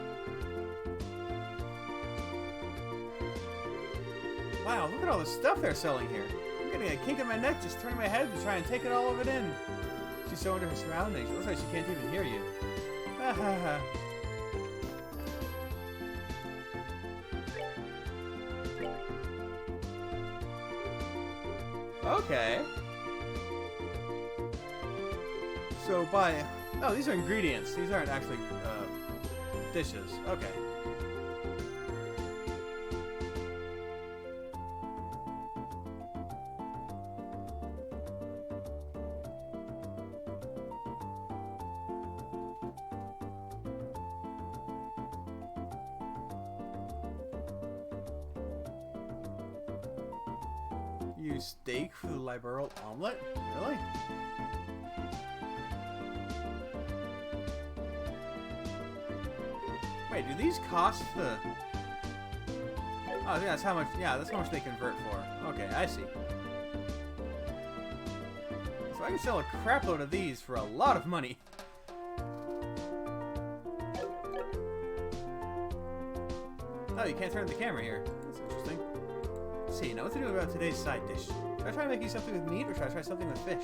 Wow, look at all the stuff they're selling here. I'm getting a kink in my neck just turning my head to try and take it all of it in. She's so into her surroundings, it looks like she can't even hear you. Ha ha ha. Okay. So by... Oh, these are ingredients. These aren't actually dishes. Okay. Use steak for the liberal omelet? Really? Wait, do these cost the... Oh, yeah, that's how much... Yeah, that's how much they convert for. Okay, I see. So I can sell a crap load of these for a lot of money. Oh, you can't turn the camera here. That's interesting. Let's see, now what to do about today's side dish? Should I try making something with meat, or should I try something with fish?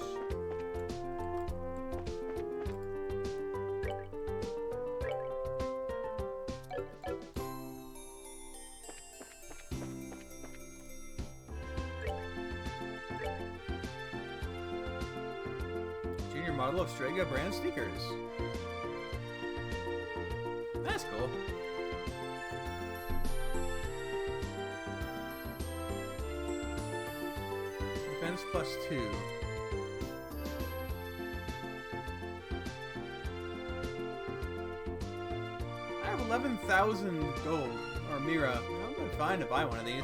Junior model of Strega brand sneakers. That's cool. Defense +2. I have 11,000 gold, or Mira. I'm gonna find to buy one of these.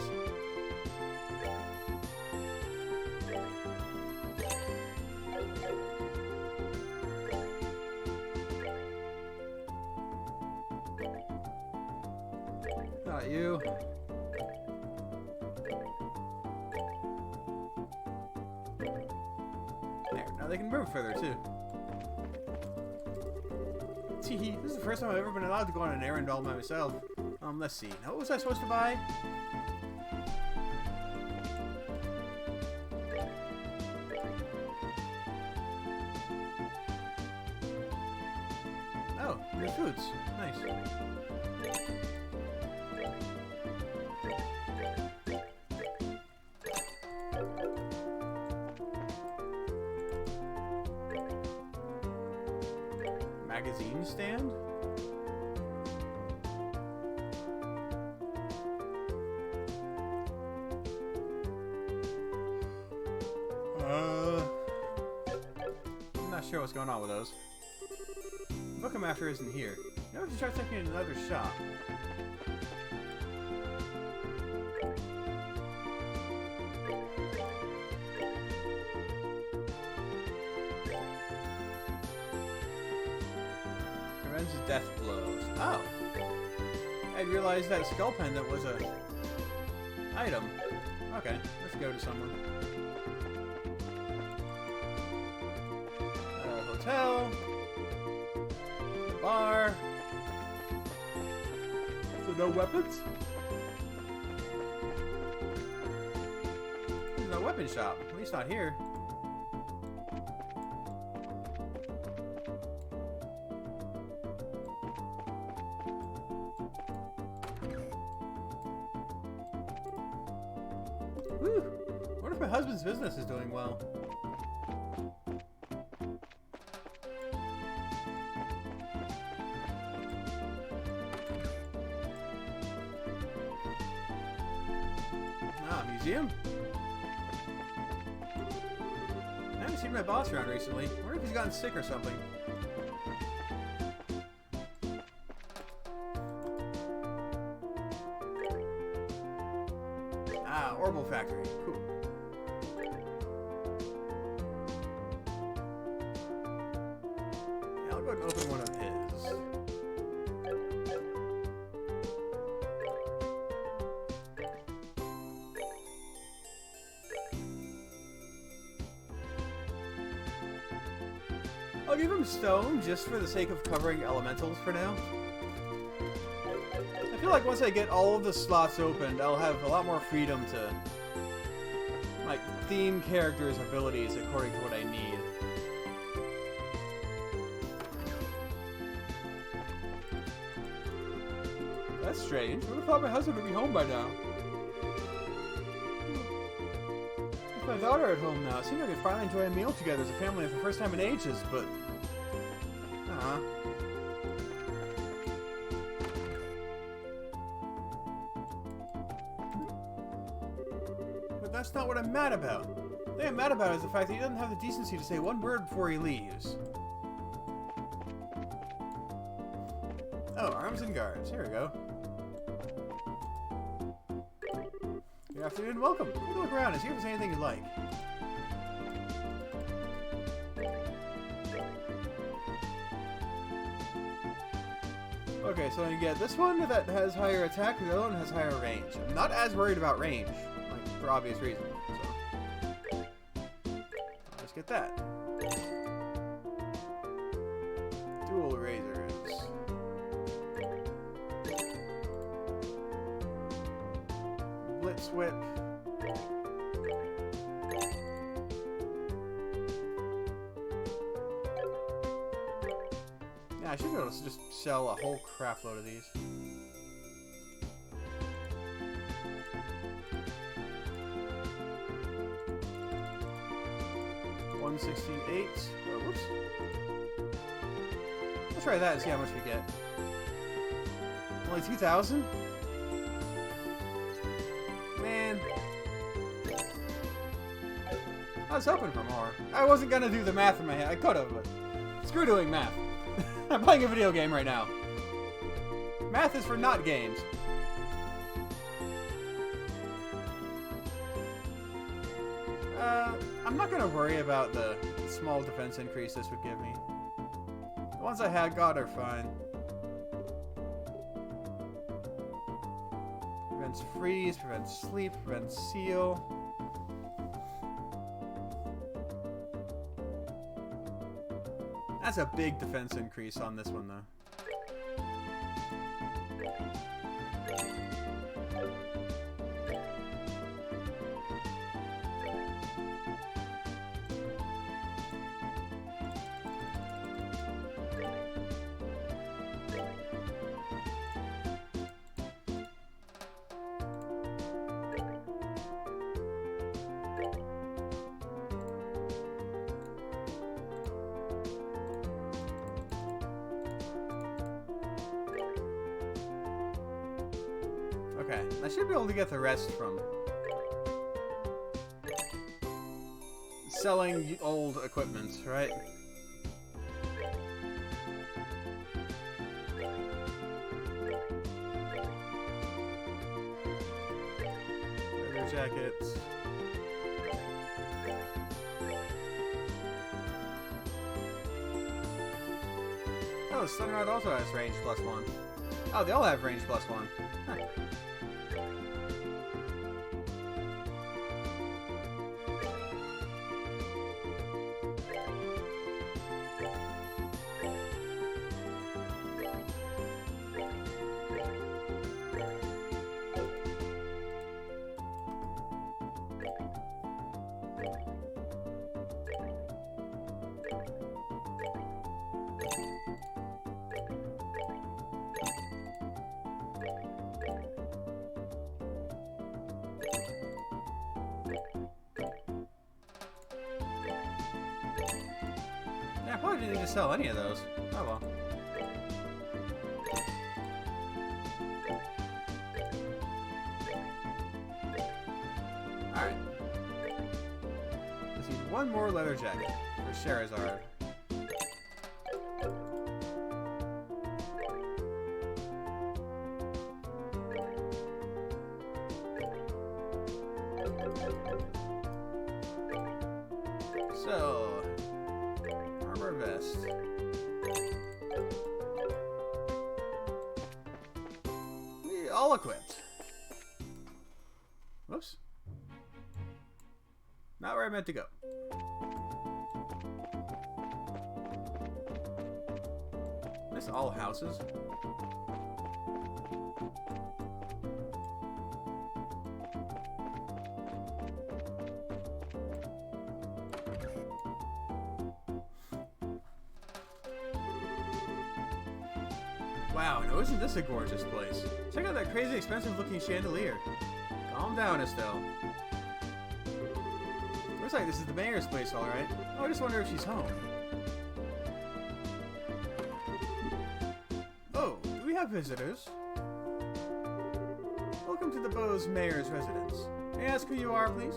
Not you. There, now they can move further too. Teehee, this is the first time I've ever been allowed to go on an errand all by myself. Let's see. Now, what was I supposed to buy? Oh, new foods. Nice. Magazine stand? I'm not sure what's going on with those. The book I'm after isn't here. Now we should try checking in another shop. Revenge death blows. Oh! I realized that skull pendant was a item. Okay, let's go to someone. Hotel. Bar. So no weapons? There's no weapon shop. At least not here. Whew. I wonder if my husband's business is doing well. Ah, museum? I haven't seen my boss around recently. I wonder if he's gotten sick or something. Ah, Orbital Factory. Cool. Yeah, I'll go and open one of his. I'll give him stone just for the sake of covering elementals for now. I feel like once I get all of the slots opened, I'll have a lot more freedom to, like, theme characters' abilities according to what I need. That's strange. I would have thought my husband would be home by now. With my daughter at home now, it seems like we could finally enjoy a meal together as a family for the first time in ages, but... But that's not what I'm mad about. The thing I'm mad about is the fact that he doesn't have the decency to say one word before he leaves. Oh, arms and guards. Here we go. Good afternoon, welcome. Take a look around and see if there's anything you like. Okay, so you get this one that has higher attack, and the other one has higher range. I'm not as worried about range, like, for obvious reasons. So, let's get that. Dual razors. Blitz whip. Yeah, I should be able to just sell a whole crap load of these. $168. Oh, whoops. Let's try that and see how much we get. Only 2,000? Man. I was hoping for more. I wasn't gonna do the math in my head. I could have, but screw doing math. I'm playing a video game right now. Math is for not games. I'm not gonna worry about the small defense increase this would give me. The ones I had got are fine. Prevents freeze, prevents sleep, prevents seal. That's a big defense increase on this one, though. Okay, I should be able to get the rest from selling old equipment, right? Leather jackets. Oh, Sunrod also has range +1. Oh, they all have range +1. Huh. Yeah, I probably didn't need to sell any of those. Oh well. Alright. Let's need one more leather jacket for Charizard. So, armor vest. All equipped. Whoops. Not where I meant to go. This all houses. Wow, now isn't this a gorgeous place? Check out that crazy expensive looking chandelier. Calm down, Estelle. Looks like this is the mayor's place, alright. Oh, I just wonder if she's home. Oh, do we have visitors? Welcome to the Bose Mayor's residence. May I ask who you are, please?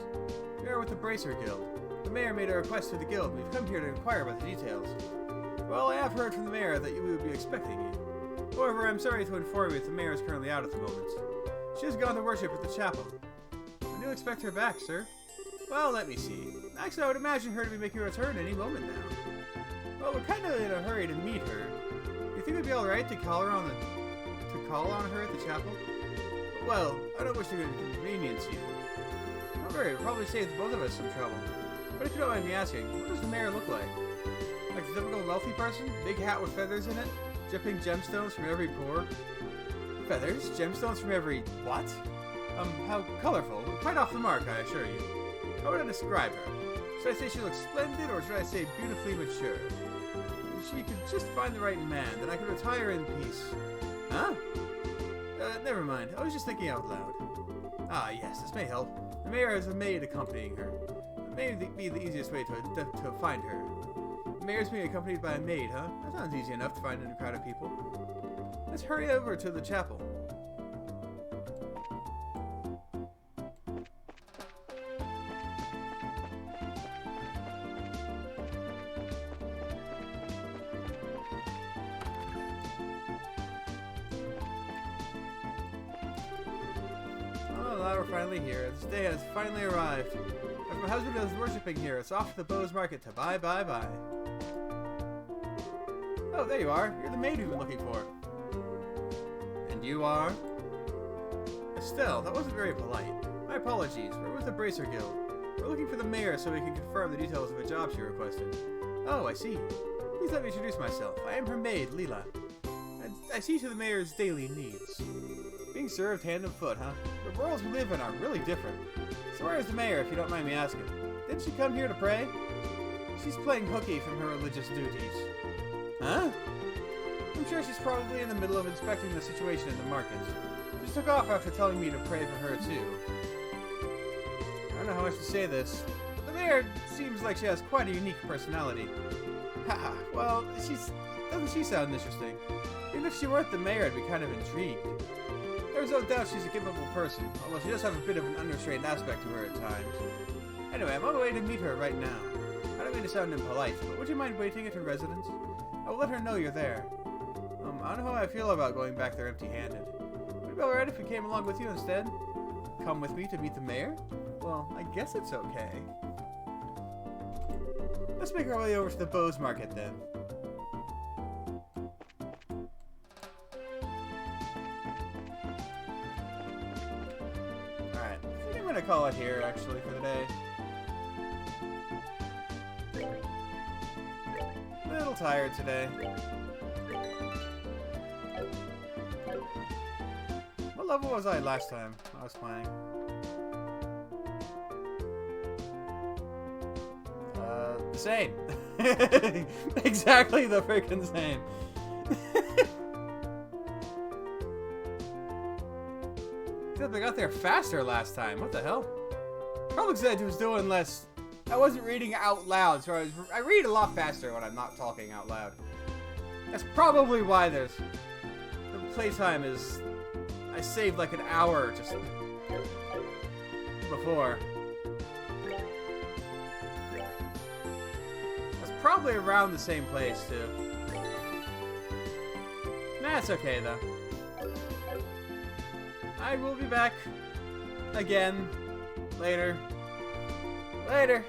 We are with the Bracer Guild. The mayor made a request to the guild, and we've come here to inquire about the details. Well, I have heard from the mayor that we would be expecting you. However, I'm sorry to inform you that the mayor is currently out at the moment. She has gone to worship at the chapel. When do you expect her back, sir? Well, let me see. Actually, I would imagine her to be making a return any moment now. Well, we're kind of in a hurry to meet her. Do you think it'd be alright to call on her at the chapel? Well, I don't wish to inconvenience you. Don't worry, it'll probably save both of us some trouble. But if you don't mind me asking, what does the mayor look like? Like a typical wealthy person? Big hat with feathers in it? Dripping gemstones from every pore? Feathers? Gemstones from every... what? How colorful. Quite off the mark, I assure you. How would I describe her? Should I say she looks splendid, or should I say beautifully mature? If she could just find the right man, then I could retire in peace. Huh? Never mind. I was just thinking out loud. Ah, yes, this may help. The mayor has a maid accompanying her. It may be the easiest way to find her. The mayor's being accompanied by a maid, huh? That sounds easy enough to find in a crowd of people. Let's hurry over to the chapel. We're finally here. This day has finally arrived. As my husband is worshipping here, it's off to the Bose Market to buy. Oh, there you are. You're the maid we've been looking for. And you are? Estelle, that wasn't very polite. My apologies. We're with the Bracer Guild. We're looking for the mayor so we can confirm the details of a job she requested. Oh, I see. Please let me introduce myself. I am her maid, Leela. I see to the mayor's daily needs. Being served hand and foot, huh? The worlds we live in are really different. So where is the mayor, if you don't mind me asking? Didn't she come here to pray? She's playing hooky from her religious duties. Huh? I'm sure she's probably in the middle of inspecting the situation in the market. She took off after telling me to pray for her, too. I don't know how much to say this. The mayor seems like she has quite a unique personality. Haha, well, doesn't she sound interesting? Even if she weren't the mayor, I'd be kind of intrigued. There's no doubt she's a capable person, although she does have a bit of an unrestrained aspect to her at times. Anyway, I'm on my way to meet her right now. I don't mean to sound impolite, but would you mind waiting at her residence? I will let her know you're there. I don't know how I feel about going back there empty-handed. Would it be alright if we came along with you instead? Come with me to meet the mayor? Well, I guess it's okay. Let's make our way over to the Bose Market then. Alright, I think I'm gonna call it here actually for the day. A little tired today. What level was I last time I was playing? The same. Exactly the freaking same. Except I got there faster last time. What the hell? Probably because I was doing less. I wasn't reading out loud, so I read a lot faster when I'm not talking out loud. That's probably why the playtime is. I saved like an hour just before. That's probably around the same place too. Nah, it's okay though. I will be back again later. Later.